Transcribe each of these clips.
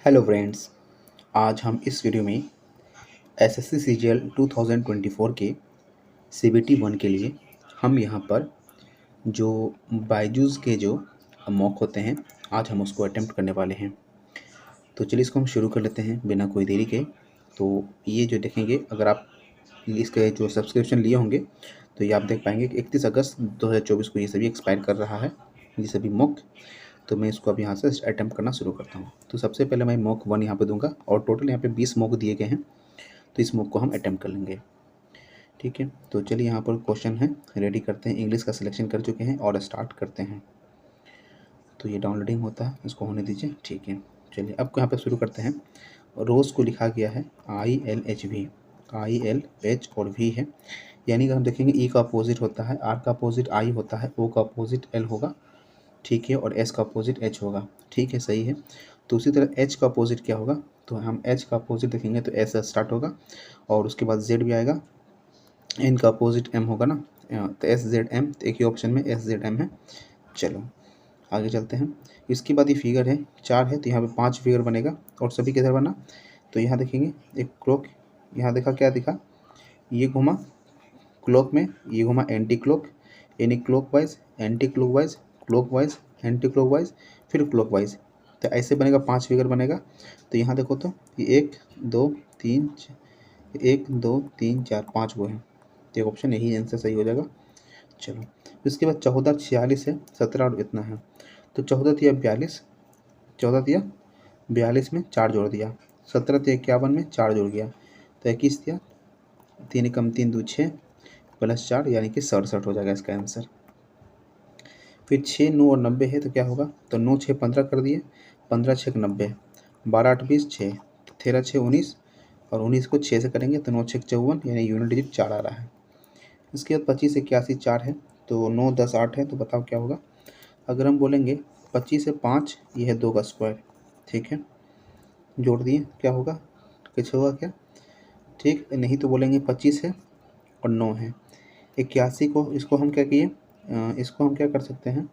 Hello friends. आज हम इस वीडियो में एसएससी सीजीएल 2024 के सीबीटी 1 के लिए हम यहाँ पर जो बायजूस के जो मॉक होते हैं आज हम उसको अटेम्प्ट करने वाले हैं। तो चलिए इसको हम शुरू कर लेते हैं बिना कोई देरी के। तो ये जो देखेंगे, अगर आप इसके जो सब्सक्रिप्शन लिए होंगे तो ये आप देख पाएंगे कि 31 अगस्त 2024 को ये सभी एक्सपायर कर रहा है, ये सभी मॉक। तो मैं इसको अब यहाँ से अटैम्प्ट करना शुरू करता हूँ। तो सबसे पहले मैं मॉक 1 यहाँ पे दूंगा और टोटल यहाँ पे 20 मॉक दिए गए हैं, तो इस मॉक को हम अटैम्प्ट कर लेंगे। ठीक है, तो चलिए यहाँ पर क्वेश्चन है, रेडी करते हैं। इंग्लिश का सिलेक्शन कर चुके हैं और स्टार्ट करते हैं। तो ये डाउनलोडिंग होता है, इसको होने दीजिए। ठीक है, चलिए अब यहाँ पर शुरू करते हैं। रोज़ को लिखा गया है ILHV, ILH और V है, यानी कि हम देखेंगे ई का अपोजिट होता है, आर का अपोजिट आई होता है, ओ का अपोजिट एल होगा। ठीक है, और एस का अपोजिट एच होगा। ठीक है, सही है। तो उसी तरह एच का अपोजिट क्या होगा, तो हम एच का अपोजिट देखेंगे तो एस से स्टार्ट होगा और उसके बाद जेड भी आएगा। एन का अपोजिट एम होगा ना, तो एस जेड एम, तो एक ही ऑप्शन में एस जेड एम है। चलो आगे चलते हैं। इसके बाद ये फिगर है 4 है, तो यहाँ पे 5 फिगर बनेगा और सभी किधर बना, तो यहाँ देखेंगे एक क्लॉक, यहाँ देखा क्या दिखा, ये घुमा क्लॉक में, ये घुमा एंटी क्लॉक, यानी clock wise anti clock wise, clock wise anti clock wise, फिर क्लॉक वाइज। तो ऐसे बनेगा, 5 फिगर बनेगा। तो यहाँ देखो तो ये 1 2 3 1 2 3 4 5 वो है, तो एक ऑप्शन यही आंसर सही हो जाएगा। चलो इसके बाद 14 46 है, 17 और इतना है, तो 14 तिया 42, 14 तिया 42 में 4 जोड़ दिया, 17 तिया 51 में 4 जोड़ गया, तो 21 तिया 3 एकम 3 2 6 प्लस 4 यानी कि 67 हो जाएगा इसका आंसर। फिर 6 9 और 90 है, तो क्या होगा, तो 9 6 15 कर दिए, 15 6 90, 12 8 20 6, 13 6 19 और 19 को 6 से करेंगे तो 9 6 54, यानी यूनिट डिजिट 4 आ रहा है। इसके बाद 25 81 4 है, तो 9 10 8 है, तो बताओ क्या होगा। अगर हम बोलेंगे 25 से 5, ये है 2 का स्क्वायर। ठीक है, जोड़ दिए, क्या होगा, कुछ होगा क्या, ठीक नहीं, तो बोलेंगे 25 है और 9 है। 81 को इसको हम क्या किए, इसको हम क्या कर सकते हैं,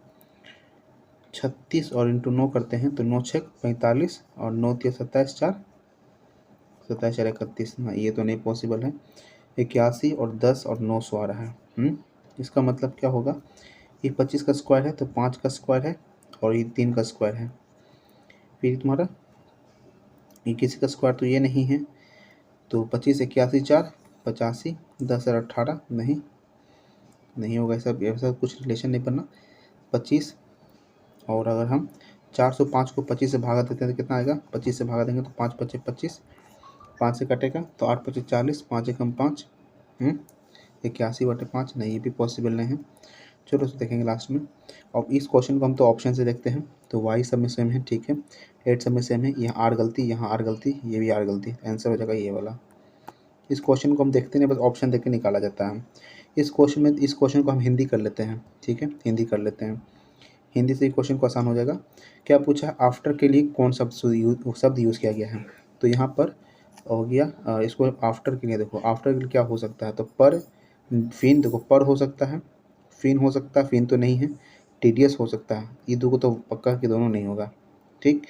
36 और इंटू 9 करते हैं, तो 9 6 45 और 9 3 27 4 27 4 31, ना ये तो नहीं पॉसिबल है। 81 और 10 और 9 सौ आ रहा है। इसका मतलब क्या होगा, ये 25 का स्क्वायर है तो 5 का स्क्वायर है और ये 3 का स्क्वायर है। फिर तुम्हारा ये किसी का स्क्वायर तो ये नहीं है, तो 25 81 4 85, 10 और 18 नहीं होगा, ऐसा कुछ रिलेशन नहीं बनना। 25 और अगर हम 405 को 25 से भागा देते हैं तो कितना आएगा, 25 से भागा देंगे तो 5 25 25, 5 से कटेगा तो 8 25 40, 5 एकम 5, 81/5, नहीं ये भी पॉसिबल नहीं है। चलो उसको देखेंगे लास्ट में। और इस क्वेश्चन को हम तो ऑप्शन से देखते हैं, तो वाई सब में सेम है, ठीक है, 8 सब में सेम है, यहाँ आर गलती, यहाँ आर गलती, ये भी आर गलती, आंसर हो जाएगा ये वाला। इस क्वेश्चन को हम देखते नहीं, बस ऑप्शन देख के निकाला जाता है। इस क्वेश्चन को हम हिंदी कर लेते हैं। ठीक है, हिंदी कर लेते हैं, हिंदी से क्वेश्चन को आसान हो जाएगा। क्या पूछा है, आफ्टर के लिए कौन शब्द यूज़ किया गया है, तो यहाँ पर हो गया इसको आफ्टर के लिए, देखो आफ्टर के लिए क्या हो सकता है, तो पर, फिन, देखो पर हो सकता है, फिन हो सकता है, फिन तो नहीं है, टीडियस हो सकता है, ये दो को तो पक्का कि दोनों नहीं होगा। ठीक,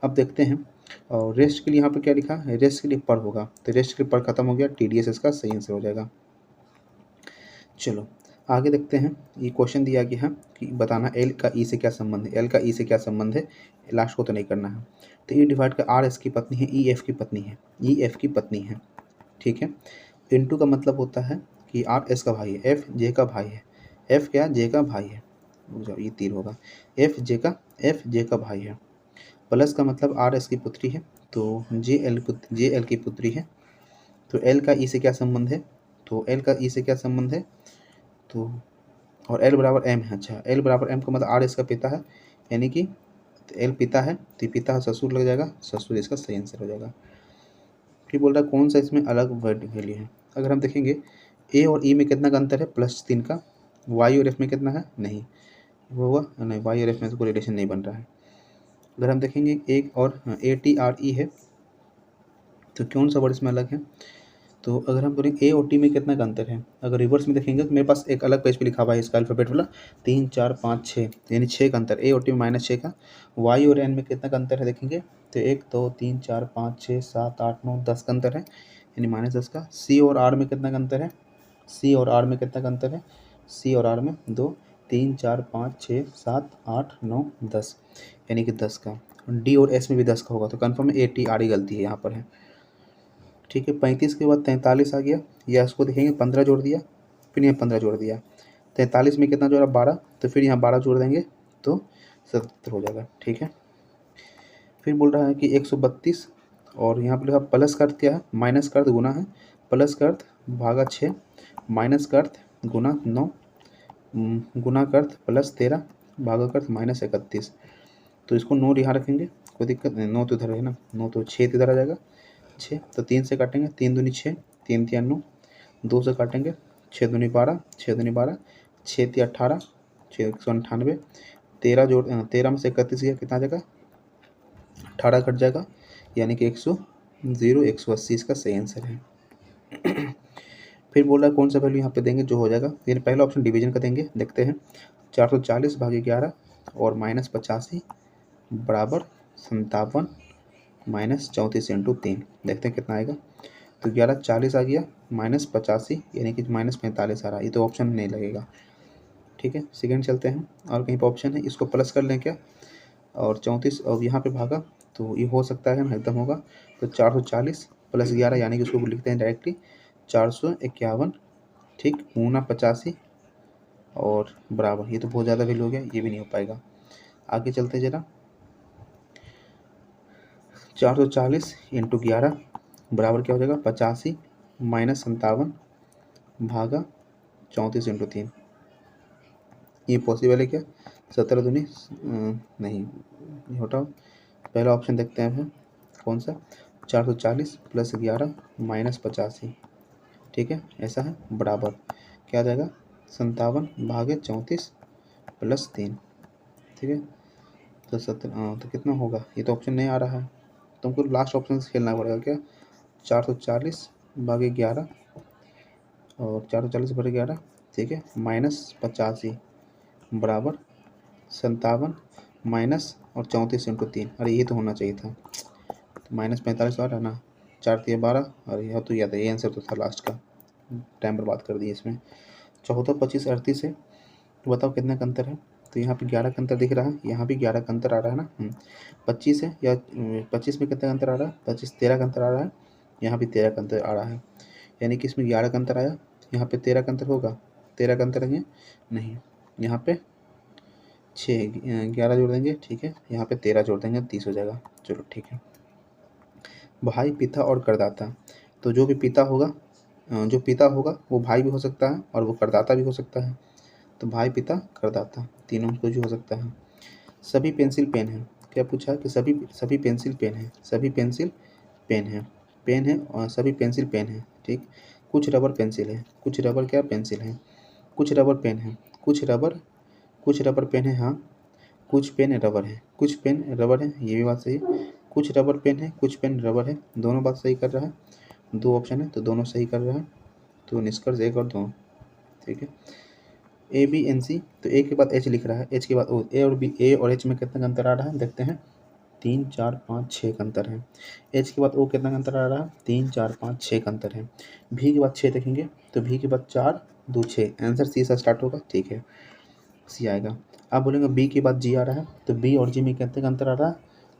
अब देखते हैं। और रेस्ट के लिए यहाँ पर क्या लिखा है, रेस्ट के लिए पर होगा, तो रेस्ट के लिए पर खत्म हो गया, टीडीएस इसका सही आंसर हो जाएगा। चलो आगे देखते हैं। ये क्वेश्चन दिया गया है कि बताना एल का ई से क्या संबंध है, एल का ई से क्या संबंध है, लास्ट को तो नहीं करना है। तो ई डिवाइड का आर एस की पत्नी है, ई एफ की पत्नी है, ई एफ की पत्नी है। ठीक है, इनटू का मतलब होता है कि आर एस का भाई है, एफ जे का भाई है, एफ क्या जे का भाई है, ये तीर होगा, एफ जे का भाई है। प्लस का मतलब आर एस की पुत्री है, तो जे एल की पुत्री है। तो एल का ई से क्या संबंध है, तो एल का ई से क्या संबंध है, तो और एल बराबर एम है। अच्छा, एल बराबर एम का मतलब आर इसका पिता है, यानी कि एल पिता है, तो पिता ससुर लग जाएगा, ससुर इसका सही आंसर हो जाएगा। फिर बोल रहा है कौन सा इसमें अलग वर्ड वैल्यू है। अगर हम देखेंगे ए और ई में कितना का अंतर है, +3 का, वाई और एफ में कितना है, नहीं वो हुआ नहीं, वाई और एफ में तो कोई रिलेशन नहीं बन रहा है। अगर हम देखेंगे एक और ए टी आर ई है, तो कौन सा वर्ड इसमें अलग है, तो अगर हम बोलें ए और टी में कितना का अंतर है, अगर रिवर्स में देखेंगे तो मेरे पास एक अलग पेज पे लिखा हुआ है इसका अल्फ़ाबेट वाला 3 4 5 6 यानी 6 का अंतर, ए और टी में -6 का। वाई और एन में कितना का अंतर है देखेंगे तो 1 2 3 4 5 6 7 8 9 10 का अंतर है यानी -10 का। सी और आर में कितना का अंतर है, सी और आर में कितना का अंतर है, सी और आर में 2 3 4 5 6 7 8 9 10 यानी कि 10 का। डी और एस में भी 10 का होगा तो कन्फर्म है ए टी आर ही गलती है यहाँ पर है। ठीक है, 35 के बाद 43 आ गया, या इसको देखेंगे 15 जोड़ दिया, फिर यहाँ 15 जोड़ दिया, 43 में कितना जोड़ा 12, तो फिर यहाँ 12 जोड़ देंगे तो 77 हो जाएगा। ठीक है, फिर बोल रहा है कि 132 और यहाँ पर लिखा प्लस का अर्थ क्या है, माइनस का अर्थ गुना है, प्लस का अर्थ भागा 6, माइनस का अर्थ गुना 9, गुना का अर्थ +13, भागा का अर्थ -31। तो इसको 9 यहाँ रखेंगे, कोई दिक्कत नहीं, 9 तो इधर है ना, 9 तो 6 इधर आ जाएगा, 6 तो 3 से काटेंगे, 3 दूनी 6, 3 तिया 9, 2 से काटेंगे, 6 दूनी 12, 6 दूनी 12, 6 तिया 18, 6 198, 13 जोड़ 13 में से 31 गया कितना आ जाएगा 18 कट जाएगा यानी कि 180 इसका सही आंसर है। फिर बोल रहा है कौन सा वैल्यू यहाँ पे देंगे जो हो जाएगा, यानी पहला ऑप्शन डिवीजन का देंगे, देखते हैं 440 भागे 11 और -85 बराबर 57 -34 इंटू 3, देखते हैं कितना आएगा। तो 11 40 आ गया, -85 यानी कि -45 आ रहा है, ये तो ऑप्शन नहीं लगेगा। ठीक है, सेकेंड चलते हैं, और कहीं पर ऑप्शन है, इसको प्लस कर लें क्या, और 34 और यहाँ पे भागा तो ये हो सकता है ना, एकदम होगा। तो 440 + 11 यानी कि उसको लिखते हैं डायरेक्टली 451, ठीक, गुना 85 और बराबर, ये तो बहुत ज़्यादा वैल्यू हो गया, ये भी नहीं हो पाएगा। आगे चलते जरा, 440 इंटू 11 बराबर क्या हो जाएगा 85 -57 भागा 34 इंटू 3, ये पॉसिबल है क्या, 17 दूनी नहीं, ये हटाओ, पहला ऑप्शन देखते हैं हम कौन सा, 440 + 11 -85, ठीक है, ऐसा है, बराबर क्या आ जाएगा 57 भागे 34 + 3, ठीक है, तो 17 तो कितना होगा, ये तो ऑप्शन नहीं आ रहा है, तुमको लास्ट ऑप्शन से खेलना पड़ेगा क्या, 440 भागे 11 और 440 भागे 11, ठीक है, -85 बराबर 57 माइनस और 34 इंटू 3, अरे ये तो होना चाहिए था, तो -45 आ रहा है ना, 4 तिया 12, अरे यह तो याद है, ये आंसर तो था लास्ट का, टाइम बर्बाद कर दिए इसमें। 14 25 38 है, तो बताओ कितना का अंतर है, तो यहाँ पे 11 का अंतर दिख रहा है, यहाँ भी 11 का अंतर आ रहा है ना, 25 है, या 25 में कितना का अंतर आ रहा है, 25 13 का अंतर आ रहा है, यहाँ भी 13 का अंतर आ रहा है, यानी कि इसमें 11 का अंतर आया, यहाँ पे 13 का अंतर होगा, 13 का अंतर है नहीं, यहाँ पे 11 जोड़ देंगे, ठीक है, यहाँ पे 13 जोड़ देंगे, 30 हो जाएगा, चलो ठीक है। भाई, पिता और करदाता, तो जो भी पिता होगा, जो पिता होगा वो भाई भी हो सकता है और वो करदाता भी हो सकता है, तो भाई पिता करदाता तीनों को जो हो सकता है। सभी पेंसिल पेन है, क्या पूछा है कि सभी सभी पेंसिल पेन है, सभी पेंसिल पेन है और सभी पेंसिल पेन है, ठीक, कुछ रबर पेंसिल है, कुछ रबर क्या पेंसिल है, कुछ रबर पेन है, कुछ रबर पेन है, हाँ, कुछ पेन रबर है, कुछ पेन रबर है, ये भी बात सही है, कुछ रबर पेन है, कुछ पेन रबर है, दोनों बात सही कर रहा है, दो ऑप्शन है तो दोनों सही कर रहा है, तो निष्कर्ष 1 और 2, ठीक है। ए बी एन सी, तो ए के बाद एच लिख रहा है, एच के बाद ओ, ए और बी, ए और एच में कितना अंतर आ रहा है देखते हैं, 3 4 5 6 का अंतर है, एच के बाद ओ कितना का अंतर आ रहा है 3 4 5 6 का अंतर है, भी के बाद 6 देखेंगे तो भी के बाद 4 2 6, आंसर सी से स्टार्ट होगा, ठीक है, सी आएगा। आप बोलेंगे बी के बाद जी आ रहा है, तो बी और जी में कितने का अंतर आ रहा है,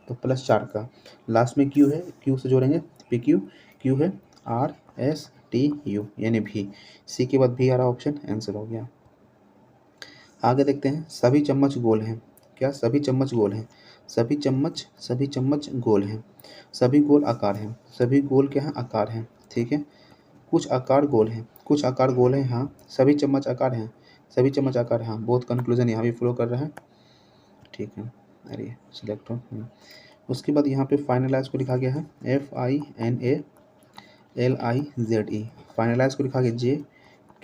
तो +4 का, लास्ट में क्यू है, क्यू से जोड़ेंगे पी क्यू, क्यू है आर एस टी यू यानी भी, सी के बाद भी आ रहा ऑप्शन, आंसर हो गया। आगे देखते हैं, सभी चम्मच गोल हैं, क्या सभी चम्मच गोल हैं, सभी चम्मच गोल हैं, सभी गोल आकार हैं, सभी गोल क्या हैं आकार हैं, ठीक है, कुछ आकार गोल हैं, कुछ आकार गोल हैं, हाँ, सभी चम्मच आकार हैं, सभी चम्मच आकार, हाँ, बहुत कंक्लूजन यहाँ भी फ्लो कर रहा है, ठीक है, अरे सिलेक्ट हो। उसके बाद यहाँ पे फाइनलाइज को लिखा गया है FINALIZE, फाइनलाइज को लिखा गया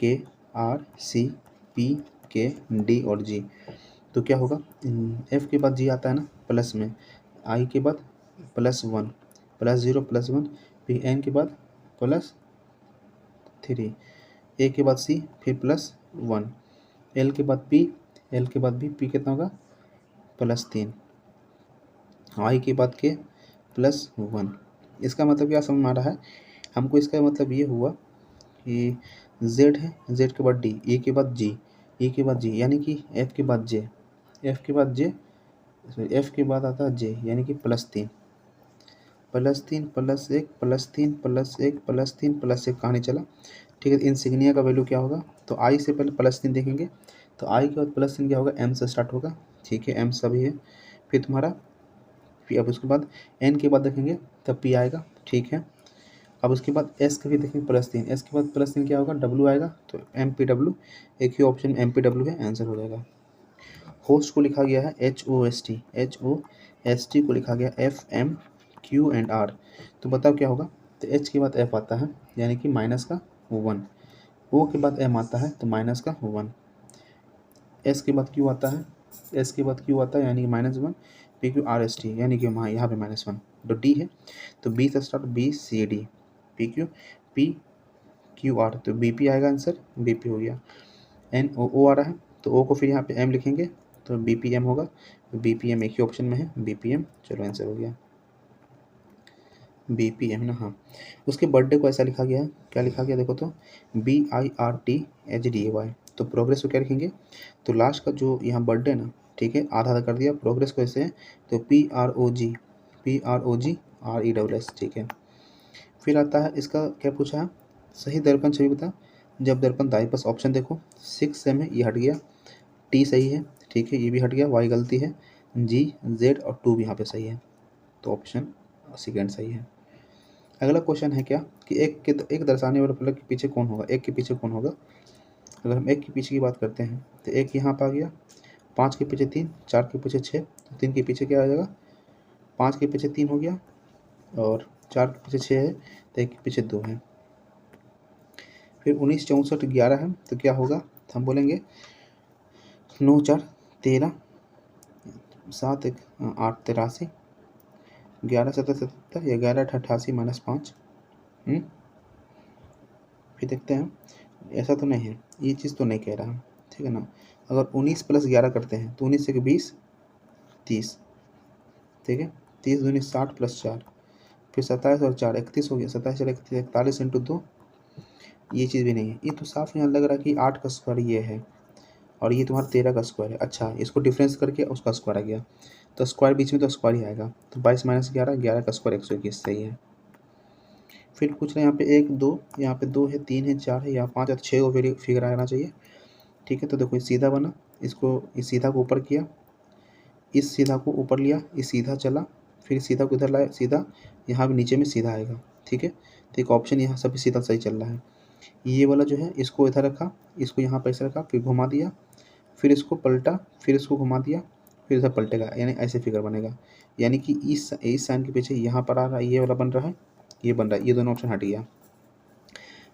JKRCPKD और G, तो क्या होगा, F के बाद G आता है ना प्लस में, I के बाद +1 +0 +1, फिर N के बाद +1 3, ए के बाद सी, फिर +1, एल के बाद पी, एल के बाद भी, पी कितना होगा +3, आई के बाद के +1। इसका मतलब क्या समझ में आ रहा है हमको? इसका मतलब ये हुआ कि z है, z के बाद d, e के बाद g, e के बाद g, यानी कि f के बाद j, f के बाद j, f के बाद आता है j, यानी कि +3, +3 +1 +3 +1 +3 +1 कहाँ नहीं चला। ठीक है, इंसिग्निया का वैल्यू क्या होगा? तो आई से पहले +3 देखेंगे, तो आई के बाद +3 क्या होगा? एम से स्टार्ट होगा। ठीक है, एम सभी है। फिर तुम्हारा अब उसके बाद एन के बाद देखेंगे तब पी आएगा। ठीक है, अब उसके बाद एस के भी देखेंगे +3, एस के बाद +3 क्या होगा? डब्ल्यू आएगा, तो एम पी डब्ल्यू, एक ही ऑप्शन एम पी डब्ल्यू है, आंसर हो जाएगा। होस्ट को लिखा गया है HOST, HOST को लिखा गया FM, Q एंड R। तो बताओ क्या होगा? तो H के बाद F आता है, यानी कि माइनस का 1, O के बाद M आता है तो माइनस का 1, S के बाद Q आता है, S के बाद Q आता है यानी कि -1, PQRST यानी कि यहाँ पे -1, तो D है तो B से स्टार्ट, BCD, PQ PQR, तो BP आएगा आंसर, BP हो गया। NO आ रहा है तो O को फिर यहाँ पे M लिखेंगे तो BPM होगा, तो BPM एक ही ऑप्शन में है, BPM। चलो आंसर हो गया BPM ना। हाँ, उसके बर्थडे को ऐसा लिखा गया है, क्या लिखा गया देखो तो BIRTHDAY, तो प्रोग्रेस को क्या लिखेंगे? तो लास्ट का जो यहाँ बर्थडे ना, ठीक है, आधा आधा कर दिया, प्रोग्रेस को ऐसे है तो PROGRESS। ठीक है, फिर आता है इसका क्या पूछा है? सही दर्पण छवि बता जब दर्पण दाएं पास, ऑप्शन देखो 6 सेम है, ये हट गया, टी सही है, ठीक है, ये भी हट गया, वाई गलती है, जी जेड और 2 भी यहाँ पे सही है, तो ऑप्शन सेकेंड सही है। अगला क्वेश्चन है क्या कि एक दर्शाने वाले फलक के पीछे कौन होगा? एक के पीछे कौन होगा? अगर हम एक के पीछे की बात करते हैं तो एक यहाँ पर आ गया, 5 के पीछे 3, 4 के पीछे 6, तो 3 के पीछे क्या आ जाएगा? 5 के पीछे 3 हो गया और 4 के पीछे 6 है तो एक के पीछे 2 है। फिर 19 64 11 है तो क्या होगा? तो हम बोलेंगे 9 4 13, 7 1 8 83, 11 7 77 या 11 8 88 -5। फिर देखते हैं, ऐसा तो नहीं है, ये चीज़ तो नहीं कह रहा, ठीक है ना। अगर 19 + 11 करते हैं तो 19 से 20 30, ठीक है, 30 दूनी 60 + 4, फिर 27 और 4 31 हो गया, 27 और 31 41 × 2, ये चीज़ भी नहीं है। ये तो साफ यहाँ लग रहा है कि 8 का स्क्वायर ये है और ये तुम्हारा 13 का स्क्वायर है। अच्छा, इसको डिफरेंस करके उसका स्क्वायर आ गया, तो स्क्वायर बीच में तो स्क्वायर ही आएगा, तो 22 - 11 11 का स्क्वायर 121 सही है। फिर पूछ रहे हैं यहाँ पे 1 2, यहाँ पे 2 है, 3 है, 4 है, यहाँ 5 है, तो 6 को फिगर आना चाहिए। ठीक है, तो देखो ये सीधा बना, इसको इस सीधा को ऊपर किया, इस सीधा को ऊपर लिया, इस सीधा चला, फिर सीधा को इधर लाया, सीधा यहाँ भी नीचे में सीधा आएगा। ठीक है, तो एक ऑप्शन यहाँ सभी सीधा सही चल रहा है। ये वाला जो है इसको इधर रखा, इसको यहाँ पर ऐसे रखा, फिर घुमा दिया, फिर इसको पलटा, फिर इसको घुमा दिया, फिर इधर पलटेगा, यानी ऐसे फिगर बनेगा। यानी कि इस साइन के पीछे यहाँ पर आ रहा है, ये वाला बन रहा है, ये बन रहा है, ये दोनों ऑप्शन हट गया।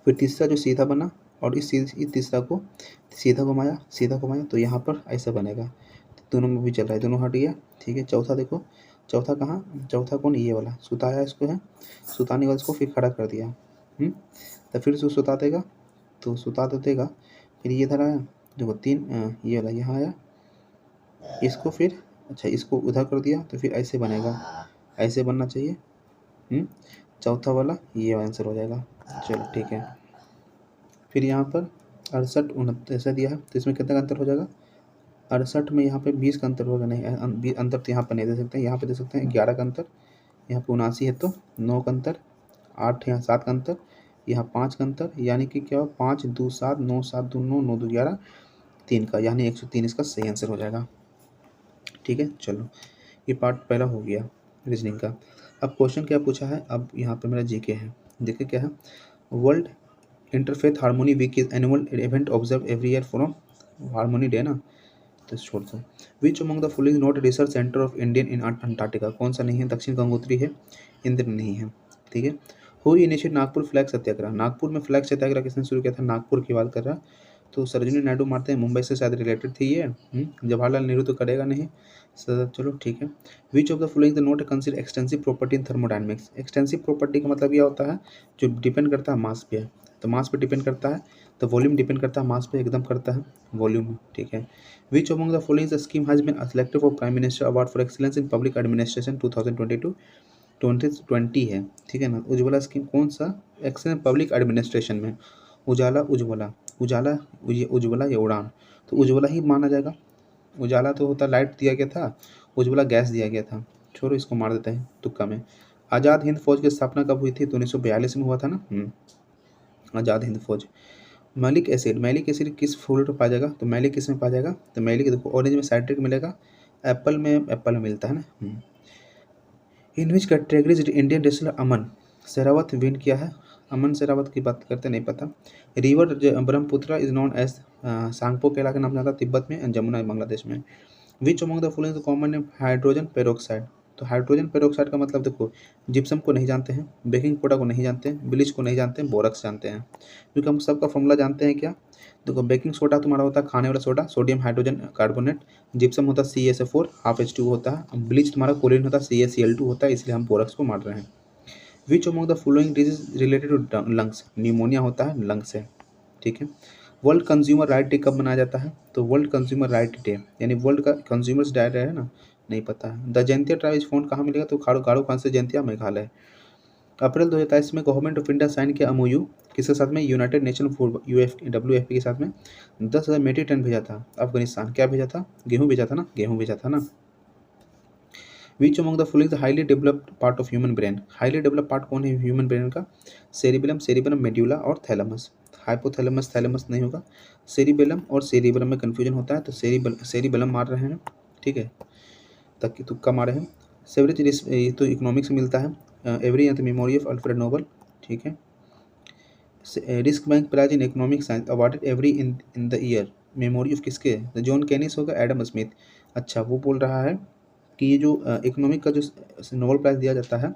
फिर तीसरा जो सीधा बना और इस तीसरा को सीधा घुमाया तो यहाँ पर ऐसा बनेगा, तो दोनों में भी चल रहा है, दोनों हट गया। ठीक है, चौथा देखो, चौथा कहाँ? चौथा कौन? ये वाला सुताया इसको है, सुताने के बाद इसको फिर खड़ा कर दिया, तो फिर इसको सुता देगा, तो सुता तो देगा, फिर ये इधर आया, देखो 3 ये वाला यहाँ आया, इसको फिर अच्छा इसको उधर कर दिया, तो फिर ऐसे बनेगा, ऐसे बनना चाहिए। चौथा वाला ये आंसर हो जाएगा। चलो ठीक है, फिर यहाँ पर 68 69 ऐसा दिया है, तो इसमें कितना का अंतर हो जाएगा? 68 में यहाँ पे 20 का अंतर होगा, नहीं अंतर तो यहाँ पर नहीं दे सकते, यहाँ पे दे सकते हैं 11 का अंतर, यहाँ पे 79 है तो 9 का अंतर, 8 यहाँ 7 का अंतर, यहाँ 5 का अंतर, यानी कि क्या हो? 5 2 7 9 7 2 9 9 2 11 3 का, यानी 103 इसका सही आंसर हो जाएगा। ठीक है, चलो ये पार्ट पहला हो गया रीजनिंग का। अब क्वेश्चन क्या पूछा है? अब यहाँ पे मेरा जीके है, देखिए क्या है, world interfaith harmony week is annual event observe every year from harmony day ना, तो छोड़ दो। Which among the following not research centre of Indian in Antarctica, कौन सा नहीं है? दक्षिण गंगोत्री है, इंद्र नहीं है। ठीक है, हु इनिशिएट नागपुर फ्लैग सत्याग्रह, नागपुर में फ्लैग सत्याग्रह किसने शुरू किया था? नागपुर की बात कर रहा, तो सरोजिनी नायडू मारते हैं, मुंबई से शायद रिलेटेड थी ये। जवाहरलाल नेहरू तो करेगा नहीं सर, चलो ठीक है। Which of the following the not consider extensive property in thermodynamics, extensive property का मतलब यह होता है जो डिपेंड करता है मास पे, तो मास पे डिपेंड करता है, तो वॉल्यूम डिपेंड करता है मास पे, एकदम करता है वॉल्यूम, ठीक है। Which among the following scheme has been selected for prime minister award for excellence in public administration 2022-2020 है, ठीक है ना। उज्ज्वला स्कीम कौन सा एक्सीलेंस पब्लिक एडमिनिस्ट्रेशन में, उजाला उज्ज्वला, उजाला उज्ज्वला या उड़ान, तो उज्ज्वला ही माना जाएगा। उजाला तो होता लाइट दिया गया था, उज्ज्वला गैस दिया गया था, छोड़ो इसको मार देते हैं तुक्का में। आज़ाद हिंद फौज की स्थापना कब हुई थी, तो 1942 में हुआ था ना। आज़ाद हिंद फौज। मैलिक एसिड, मैलिक एसिड किस फ्रूट में पाया जाएगा, तो मैलिक किस में पाया जाएगा, तो मैलिक देखो ऑरेंज में साइट्रिक मिलेगा, एप्पल में मिलता है ना। In which categories Indian wrestler Aman Sherawat win किया है, अमन शेरावत की बात करते नहीं पता। River Brahmaputra is known as Tsangpo केला के नाम जाता है तिब्बत में, एंड जमुना बांग्लादेश में। विच among the following common name hydrogen peroxide, तो हाइड्रोजन पेरोक्साइड का मतलब देखो जिप्सम को नहीं जानते हैं, बेकिंग सोडा को नहीं जानते हैं, ब्लीच को नहीं जानते हैं, बोरक्स जानते हैं, क्योंकि हम सबका फॉर्मूला जानते हैं क्या। देखो बेकिंग सोडा तुम्हारा होता है खाने वाला soda, sodium hydrogen carbonate, gypsum होता है CaSO4 हाफ H2 होता है, ब्लीच तुम्हारा क्लोरीन होता है CaCl2 होता है, इसलिए हम बोरक्स को मार रहे हैं। Which among the following disease related to lungs, pneumonia होता है लंग से, ठीक है। वर्ल्ड कंज्यूमर राइट डे कब मनाया जाता है, तो वर्ल्ड कंज्यूमर राइट डे यानी वर्ल्ड का कंज्यूमर्स डे है ना, नहीं पता है। The Jaintia tribe is found कहाँ मिलेगा, तो गारो खान जयंतिया मेघालय। अप्रैल 2023 में गवर्नमेंट ऑफ इंडिया साइन किया MOU किसके साथ में, यूनाइटेड नेशन फूड WFP के साथ में 10,000 मेट्रिक टन भेजा था अफगानिस्तान, क्या भेजा था, गेहूँ भेजा था ना, गेहूँ भेजा था ना। विच among the following the highly developed part of human brain, highly developed part कौन है ह्यूमन ब्रेन का, सेरिबेलम, सेरिबेलम मेड्यूला और थैलेमस। हाइपोथैलेमस थैलेमस नहीं होगा, सेरिबेलम और सेरिबेलम में कन्फ्यूजन होता है, तो सेरिबेलम मार रहे हैं, ठीक है, तक तुक्का मारे हैं। सेवरेज ये तो इकोनॉमिक्स में मिलता है, every year memory of Alfred Nobel, ठीक है। Riksbank prize in economic science awarded every in the year, memory of किसके, जॉन केनिस होगा, एडम स्मिथ। अच्छा वो बोल रहा है कि ये जो इकोनॉमिक का जो नोबल प्राइज़ दिया जाता है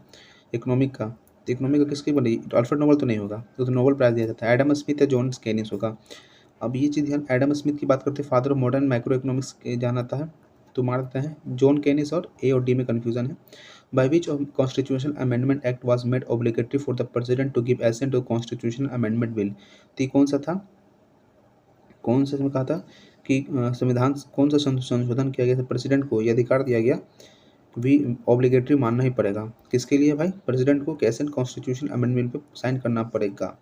इकोनॉमिक का, तो इकोनॉमिक का किसकी बनी, अल्फ्रेड नोबल तो नहीं होगा, तो नोबल प्राइज़ दिया जाता है एडम स्मिथ या जॉन केनिस होगा। अब ये चीज़ ध्यान, एडम स्मिथ की बात करते हैं father of modern micro economics जाना जाता है, तो मार देते हैं जॉन केनिस, और A और D में कन्फ्यूजन है। By which constitutional amendment act was made obligatory for the president to give assent to constitutional amendment bill, तो कौन सा था, कौन सा में कहा था कि संविधान कौन सा संशोधन किया गया था, प्रेसिडेंट को ये अधिकार दिया गया भी ऑब्लिगेटरी मानना ही पड़ेगा, किसके लिए भाई, प्रेसिडेंट को कैसे कॉन्स्टिट्यूशनल अमेंडमेंट पे साइन करना पड़ेगा।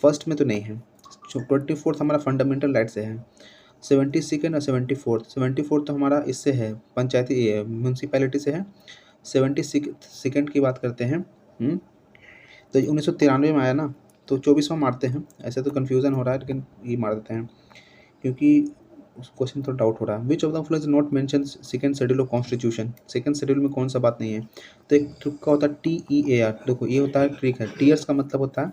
फर्स्ट में तो नहीं है, 24 हमारा फंडामेंटल राइट से है, 72 और 74 तो हमारा इससे है पंचायती म्यूनसिपैलिटी से है, 72 की बात करते हैं। तो 1993 में आया ना, तो 24वां मारते हैं, ऐसे तो कन्फ्यूज़न हो रहा है लेकिन ये मार देते हैं क्योंकि उस क्वेश्चन थोड़ा डाउट हो रहा है। Which of the following is not mention second schedule of constitution, second schedule में कौन सा बात नहीं है, तो एक ट्रिक का होता है TEAR, देखो ये होता है ट्रिक है, टीयर्स का मतलब होता है,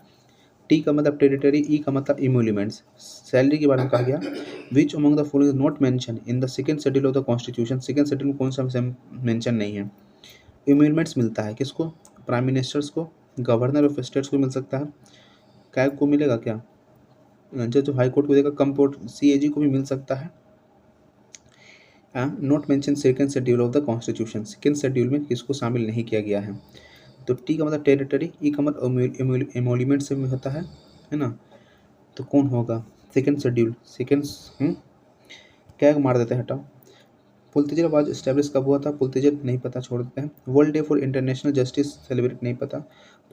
टी का मतलब टेरिटरी, ई का मतलब इमोल्यूमेंट्स, सैलरी के बारे में कहा गया। विच among the following is not mention in the second schedule of the constitution, second schedule में कौन सा मेंशन नहीं है। इमोल्यूमेंट्स मिलता है किसको, प्राइम मिनिस्टर्स को, गवर्नर ऑफ स्टेट्स को मिल सकता है, कैग को मिलेगा क्या, जज ऑफ हाई कोर्ट को देगा, कम कोर्ट CAG को भी मिल सकता है। Not mention second schedule of the constitution, second schedule में किसको शामिल नहीं किया गया है, तो टी का मतलब टेरिटरी, ई का मतलब एमोल्यूमेंट से होता है ना, तो कौन होगा सेकंड शेड्यूल, सेकंड क्या मार देते हैं, हटाओ। पुलतिजर आवाज इस्टेब्लिश कब हुआ था, पुलतिजर नहीं पता, छोड़ देते हैं। World day for international justice celebrate नहीं पता।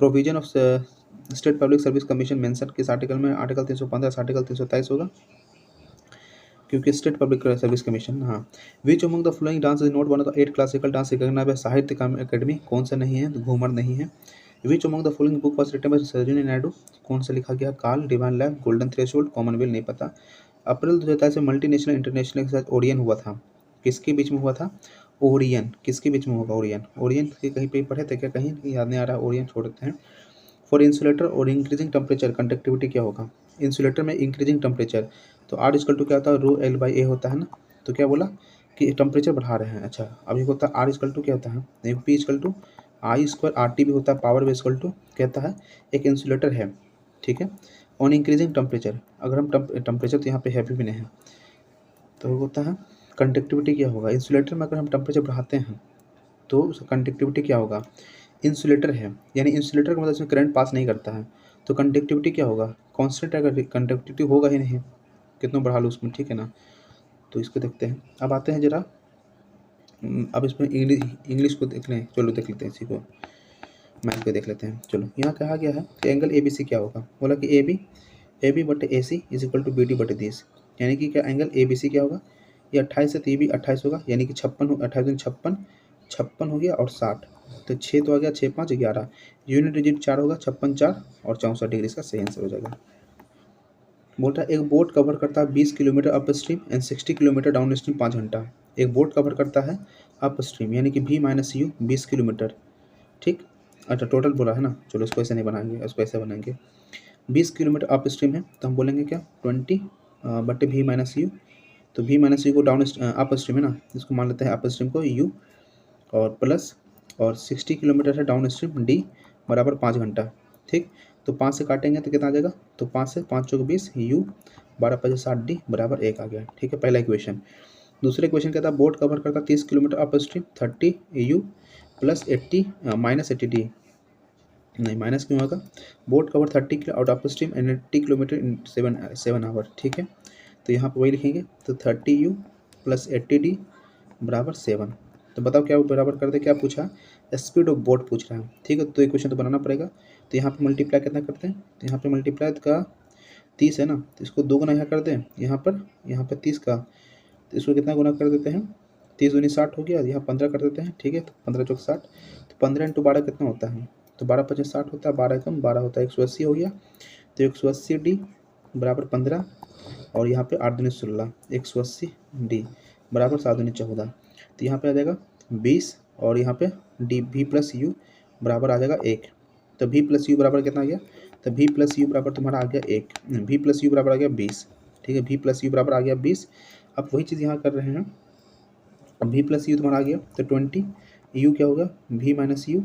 Provision of state public service commission mention किस आर्टिकल में, आर्टिकल 315, आर्टिकल 327 होगा क्योंकि स्टेट पब्लिक सर्विस कमीशन। हाँ। Which among the following dance is not one of the 8 classical dance recognized by Sahitya Akademi, कौन सा नहीं है, तो घूमर नहीं है। Which among the following book was written by Sarojini Naidu, कौन सा लिखा गया, काल, divine lab, golden threshold, Commonwealth नहीं पता। अप्रैल 2023 में मल्टीनेशनल इंटरनेशनल के साथ ओरियन हुआ था, किसके बीच में हुआ था, ओरियन, किसके बीच में होगा ओरियन, ओरियन के कहीं पे पढ़े थे क्या, कहीं याद नहीं आ रहा, ओरियन छोड़ देते हैं। फॉर इंसुलेटर और इंक्रीजिंग टेम्परेचर कंडक्टिविटी क्या होगा, इंसुलेटर में इंक्रीजिंग टेम्परेचर, तो R इक्वल टू क्या होता है, ρL/A होता है ना, तो क्या बोला कि टेम्परेचर बढ़ा रहे हैं। अच्छा अभी होता है R इक्वल टू क्या होता है, P equal to I² RT भी होता है, पावर भी इक्वल टू कहता है एक इंसुलेटर है, ठीक है, ऑन इंक्रीजिंग टेम्परेचर, अगर हम टेम्परेचर तो यहाँ पे हैवी भी नहीं है, तो होता है कंडक्टिविटी क्या होगा, इंसुलेटर में अगर हम टेम्परेचर बढ़ाते हैं तो कंडक्टिविटी क्या होगा, इंसुलेटर है यानी इंसुलेटर का मतलब इसमें करंट पास नहीं करता है, तो कंडक्टिविटी क्या होगा, कांस्टेंट अगर कंडक्टिविटी होगा ही नहीं, कितना बढ़ा लो उसमें, ठीक है ना। तो इसको देखते हैं। अब आते हैं जरा, अब इसमें इंग्लिश को देख लें, चलो देख लेते हैं इसी को, मैथ को देख लेते हैं। चलो यहाँ कहा गया है कि एंगल ए बी सी क्या होगा, बोला कि ए बी बटे A C is equal to B D बटे 30, यानी कि क्या एंगल ए बी सी क्या होगा, ये 28 है तो ये भी 28 होगा, यानी कि 56, 28 56, 56 हो गया और 60, तो 6 तो आ गया, 6 5 11, यूनिट डिजिट 4 होगा, 56 4 और 64 डिग्री इसका सही आंसर हो जाएगा। बोल रहा है एक बोट कवर करता है 20 kilometre up stream and 60 kilometre down stream 5 घंटा। एक बोट कवर करता है अप स्ट्रीम यानी कि v माइनस यू 20 किलोमीटर, ठीक। अच्छा टोटल बोला है ना, चलो इसको ऐसे नहीं बनाएंगे, इसको ऐसे बनाएंगे। 20 किलोमीटर अप स्ट्रीम है तो हम बोलेंगे क्या 20 बटे v माइनस यू, तो v माइनस यू को डाउन अप स्ट्रीम है ना, इसको मान लेते हैं अप स्ट्रीम को u, और प्लस और 60 किलोमीटर है डाउन स्ट्रीम d बराबर 5 घंटा, ठीक। तो 5 से काटेंगे तो कितना आ जाएगा, तो 5 से 5 चौक 20 u 12 5 60 d बराबर 1 आ गया, ठीक है, पहला इक्वेशन। दूसरा इक्वेशन कहता है बोट कवर करता 30 kilometre up stream 30 u plus 80 minus 80 d, नहीं माइनस क्यों होगा, boat cover 30 kilo out up stream and 80 kilometre in 7 hour, ठीक है। तो यहाँ पर वही लिखेंगे, तो 30 u प्लस 80 d बराबर 7। तो बताओ क्या बराबर कर दे, क्या पूछा, स्पीड ऑफ बोट पूछ रहा है, ठीक है। तो इक्वेशन तो बनाना पड़ेगा, तो यहाँ पे मल्टीप्लाई कितना करते हैं, तो यहाँ पे मल्टीप्लाई का 30 है ना, तो इसको 2 गुना यहाँ कर दें, यहाँ पर 30 का, तो इसको कितना गुना कर देते हैं, 30 दूनी 60 हो गया, यहाँ 15 कर देते हैं, ठीक है। तो 15 चौक 60, तो 15 इंटू 12 कितना होता है, तो 12 पचास 60 होता है, 12 कम 12 होता है 180 हो गया, तो 180 डी बराबर 15, और यहाँ पे 8 दूनी 16, 180 डी बराबर 7 दूनी 14, तो यहाँ पे आ जाएगा 20, और यहाँ पे डी वी प्लस यू बराबर आ जाएगा 1, तो वी प्लस यू बराबर कितना आ गया, तो वी प्लस यू बराबर तुम्हारा आ गया 1, वी प्लस यू बराबर आ गया 20, ठीक है, वी प्लस यू बराबर आ गया 20। अब वही चीज़ यहाँ कर रहे हैं, अब वी प्लस यू तुम्हारा आ गया तो 20, यू क्या होगा v minus u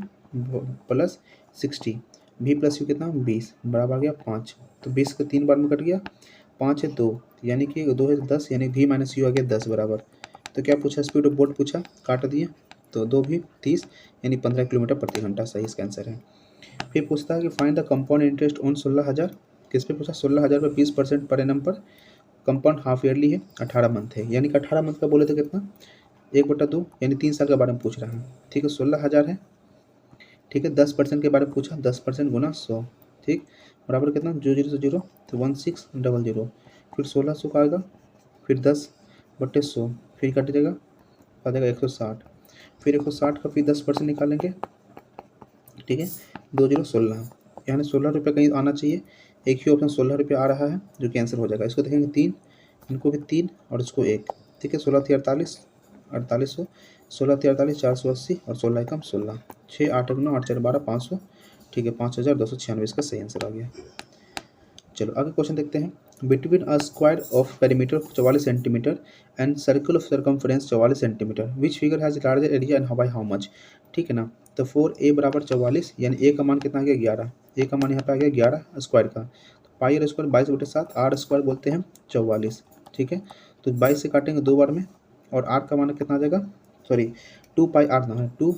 plus 60, v plus u कितना 20 बराबर आ गया 5, तो 20 का 3 बार में कट गया, 5 है 2, यानी कि 2 है 10, यानी वी माइनस यू आ गया 10 बराबर। तो क्या पूछा, स्पीड ऑफ बोट पूछा, काट दिए, तो 2 भी 30 यानी 15 किलोमीटर प्रति घंटा सही इसका आंसर है। फिर पूछता है कि find the compound interest on 16,000, किस पे पूछा, 16,000 पर 20% पर एनम पर, कंपाउंड हाफ ईयरली है, 18 मंथ है, यानी कि 18 मंथ का बोले तो कितना 1/2 यानी 3 साल के बारे में पूछ रहा है, ठीक है। 16,000 है, ठीक है, 10% के बारे में पूछा, 10% गुना 100, ठीक, बराबर कितना 0 0 0 तो 1600, फिर 1600 का आएगा, फिर 10/100, फिर कट जाएगा, आ जाएगा 160, फिर 160 का फिर 10% निकालेंगे, ठीक है, 2 0 16, यानी 16 रुपये कहीं आना चाहिए, एक ही ऑप्शन 16 रुपये आ रहा है जो कि आंसर हो जाएगा। इसको देखेंगे 3, इनको भी 3 और इसको 1, ठीक है, 16 थी 48, 4800, 16 थी 48, 480 और 16 एकम 16, 6 8 9 8 4 12 500, ठीक है, 5296 इसका सही आंसर आ गया। चलो आगे क्वेश्चन देखते हैं, between a square of perimeter 44 centimetre and circle of circumference 44 centimetre which figure has larger area and by how much, ठीक है ना। तो 4a बराबर 44, यानी a का मान कितना आ गया 11, a का मान यहाँ पे आ गया 11 स्क्वायर का, तो पाई आर स्क्वायर 22/7, आर स्क्वायर बोलते हैं 44, ठीक है। तो 22 से काटेंगे 2 बार में, और r का मान कितना आ जाएगा, सॉरी 2 पाई r ना है 2,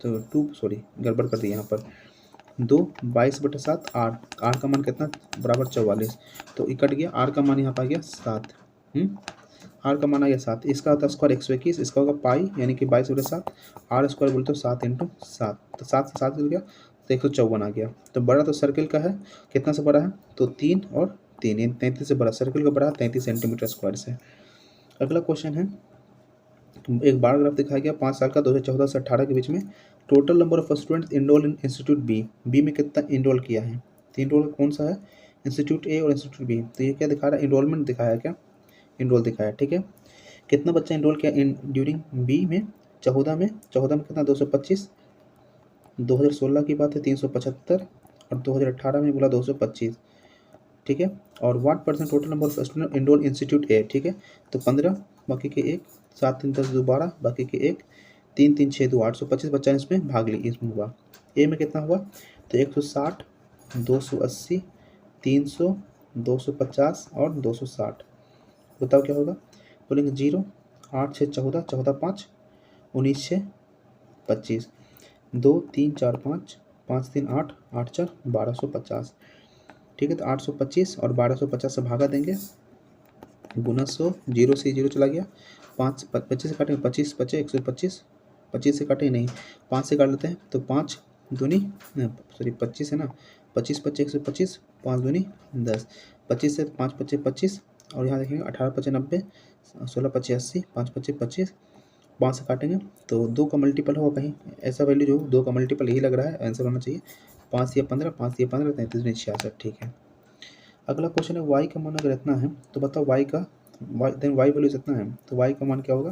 तो 2 सॉरी गड़बड़ कर दी यहाँ पर, 2 22/7, आर का मान कितना बराबर 44, तो कट गया, आर का मान यहाँ पर आ गया 7, आर का मान आ गया 7, इसका होता है स्क्वायर 121, इसका होगा पाई यानी कि 22/7, आर स्क्वायर बोलते हो 7 × 7, तो 7 से 7 मिल गया, तो 154 आ गया। तो बड़ा तो सर्किल का है, कितना से बड़ा है, तो 3 और 3 33 से बड़ा, सर्किल का बड़ा 33 सेंटीमीटर स्क्वायर से। अगला क्वेश्चन है, एक बार ग्राफ दिखाया गया 5 साल का 2014 से 18 के बीच में, total number of students enrol in institute B में कितना इनरोल किया है, तो इनरोल कौन सा है, इंस्टीट्यूट ए और इंस्टीट्यूट बी, तो ये क्या दिखा रहा है, इनरोलमेंट दिखाया क्या, इनरोल दिखाया, ठीक है। कितना बच्चा इनरोल किया इन ड्यूरिंग बी में, 14 में कितना 225, 2016 की बात है 375, और 2018 में बोला 225, ठीक है। और what percent total number of student enroll institute A, ठीक है, तो 15 बाकी के 1, 7 3 10 2 12 बाकी के 1, 3 3 6 2 825 बच्चा इसमें भाग ली, इसमें हुआ। ए में कितना हुआ, तो 160, 280, 300, 250 और 260, बताओ क्या होगा, बोलेंगे 0, 8 6 14, 14 5 19 6 25, 2 3 4 5, 5 3 8, 8 4 1250, ठीक है। तो 825 और 1250 से भागा देंगे, गुना 100, 0 से 0 चला गया, 25 से काटेंगे, 25 बचे 125, 25 से काटेंगे नहीं, 5 से काट लेते हैं, तो 5 दूनी सॉरी 25 है ना, 25 बचे 125, 5 दूनी 10, 25 से 5 बचे 25, और यहाँ देखेंगे 18 बचे 90, 16 बचे 80, 5 बचे 25, 5 से काटेंगे तो 2 का मल्टीपल होगा कहीं, ऐसा वैल्यू जो 2 का मल्टीपल यही लग रहा है, आंसर होना चाहिए 5 या 15, 5 या 15, 33 में 66, ठीक है। अगला क्वेश्चन है y का मान अगर इतना है तो बताओ y वैल्यू इतना है तो y का मान क्या होगा,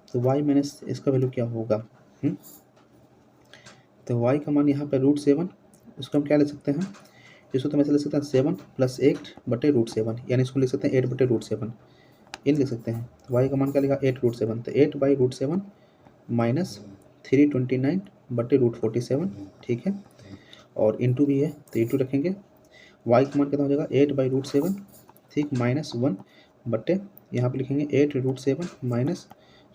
तो y माइनस इसका वैल्यू क्या होगा। तो y का मान यहाँ पे √7, उसको हम क्या ले सकते हैं, इसको तो हम ऐसे ले सकते हैं 7 + 8/√7, यानी इसको लिख सकते हैं 8/√7, ये लिख सकते हैं। तो y का मान क्या लिखा 8√7, तो 8/√7 माइनस 329/√47, ठीक है, और इंटू भी है तो इंटू रखेंगे, y का मान कितना हो जाएगा 8/√7, ठीक, -1 बटे यहाँ पे लिखेंगे 8√7 माइनस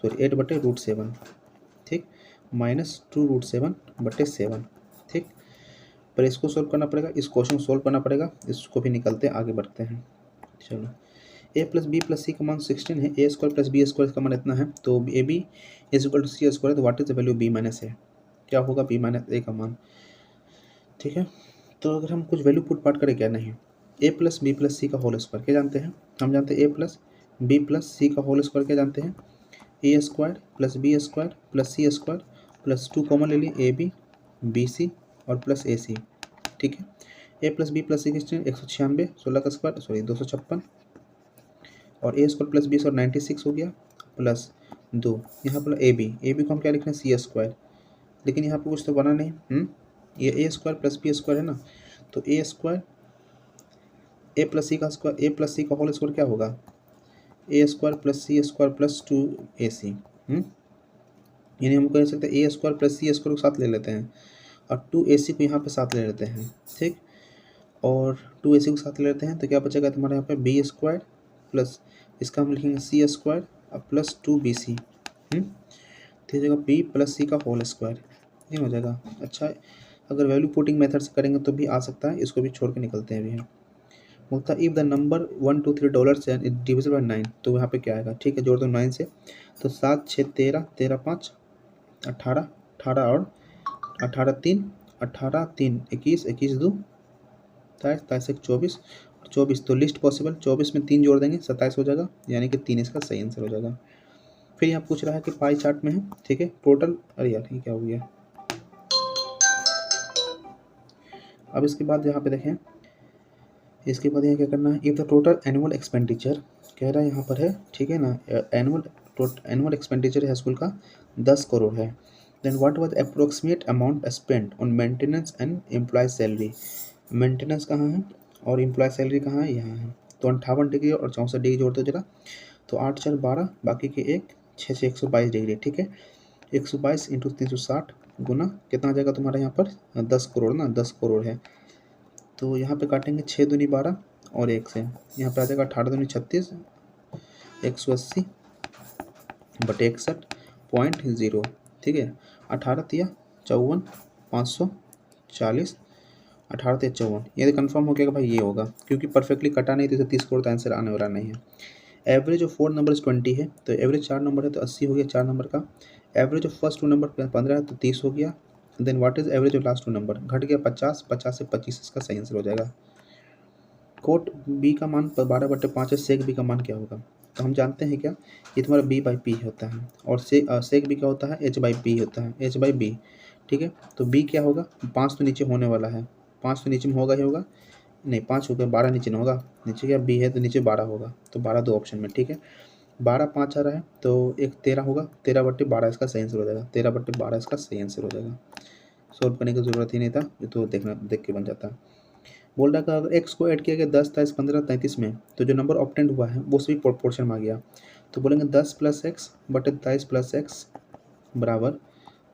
8/√7, ठीक, -2√7/7, ठीक। पर इसको सोल्व करना पड़ेगा, इस क्वेश्चन को सोल्व करना पड़ेगा, इसको भी निकलते हैं, आगे बढ़ते हैं। चलो a + b + c का मान 16 है, a² + b² का मान इतना है, तो ab = c², तो what is the value b - a, क्या होगा b - a का मान, ठीक है। तो अगर हम कुछ वैल्यू पुट पाट करें, क्या नहीं, a + b + c का होल स्क्वायर क्या जानते हैं, हम जानते हैं a + b + c का होल स्क्वायर क्या जानते हैं, a² + b² + c² + 2 कॉमन ले लिए ab bc और प्लस ac, ठीक है। a + b + c 196, 16 का स्क्वायर सॉरी 256, और a² + b और 96 हो गया, प्लस 2 यहाँ पर ab को हम क्या लिख रहे हैं c², लेकिन यहाँ पर कुछ तो बना नहीं, ये a² + b² है ना, तो a² a + c का स्क्वायर, a + c का होल स्क्वायर क्या होगा, a² + c² + 2ac, यानी हम कह सकते हैं a² + c² को साथ ले लेते हैं, और 2ac को यहाँ पे साथ ले लेते हैं, ठीक, और 2ac को साथ ले लेते हैं तो क्या बचेगा तुम्हारे यहाँ पे b² प्लस इसका हम लिखेंगे c² और प्लस 2bc, तो जगह b + c का होल स्क्वायर, ये हो जाएगा। अच्छा, अगर वैल्यू पुटिंग मेथड से करेंगे तो भी आ सकता है, इसको भी छोड़ के निकलते हैं अभी। बोलता if the number $1 2 3 and it divisible by 9, तो यहाँ पे क्या आएगा, ठीक है, जोड़ दो 9 से, तो 7 6 13 13 5 18 18 और 18 3 18 3 21 21 2 27 1 24 और 24, तो लिस्ट पॉसिबल 24 में 3 जोड़ देंगे 27 हो जाएगा, यानी कि 3 इसका सही आंसर हो जाएगा। फिर यहाँ पूछ रहा है कि पाई चार्ट में है, ठीक है, टोटल, अरे यार ये क्या हो गया। अब इसके बाद यहाँ पे देखें, इसके बाद यहाँ क्या करना है, if the total annual expenditure कह रहा है यहाँ पर है, ठीक है ना, एनुअल एक्सपेंडिचर है स्कूल का 10 करोड़ है, then what was approximate amount spent on maintenance and employ salary, maintenance कहाँ है और एम्प्लॉय सैलरी कहाँ है, यहाँ है, तो 58 डिग्री और 64 डिग्री जोड़ दो जरा, तो 8 4 12 बाकी के 1 6 6 122 डिग्री, ठीक है, 122 × 360 गुना कितना आ जाएगा तुम्हारा यहाँ पर 10 करोड़ ना, 10 करोड़ है, तो यहाँ पे काटेंगे 6 दूनी 12 और 1 से, यहाँ पे आ जाएगा 18 दूनी 36, 180 बटे 61.0, ठीक है, 18 तिया 54 540, 18 तिया 54, ये कन्फर्म हो गया कि भाई ये होगा, क्योंकि परफेक्टली कटा नहीं तो इसे 30 करोड़ तो आंसर आने वाला नहीं है। एवरेज ऑफ 4 नंबर 20 है, तो एवरेज 4 नंबर है तो 80 हो गया 4 नंबर का, एवरेज ऑफ फर्स्ट 2 नंबर 15 है तो 30 हो गया, then what is average of last 2 number, घट गया 50, 50 से 25 इसका सही आंसर हो जाएगा। कोट बी का मान 12/5 है, सेक बी का मान क्या होगा, तो हम जानते हैं क्या, ये तुम्हारा b/p होता है, और सेक बी क्या होता है, h/p होता है, h/b, ठीक है, तो b क्या होगा, 5 तो नीचे होने वाला है, 5 तो नीचे में होगा ही होगा, नहीं 5 हो गया, 12 नीचे में होगा, नीचे क्या b है तो नीचे 12 होगा, तो 12 दो ऑप्शन में, ठीक है, 12 5 आ रहा है तो एक 13 होगा, 13/12 इसका सही आंसर हो जाएगा, 13/12 इसका सही आंसर हो जाएगा, सोल्व करने की ज़रूरत ही नहीं था, ये तो देख के बन जाता है। बोल रहा था अगर x को ऐड किया गया 10 23 15 33 में, तो जो नंबर ऑब्टेंड हुआ है वो सभी प्रोपोर्शन में आ गया, तो बोलेंगे 10 + x बटे 23 + x बराबर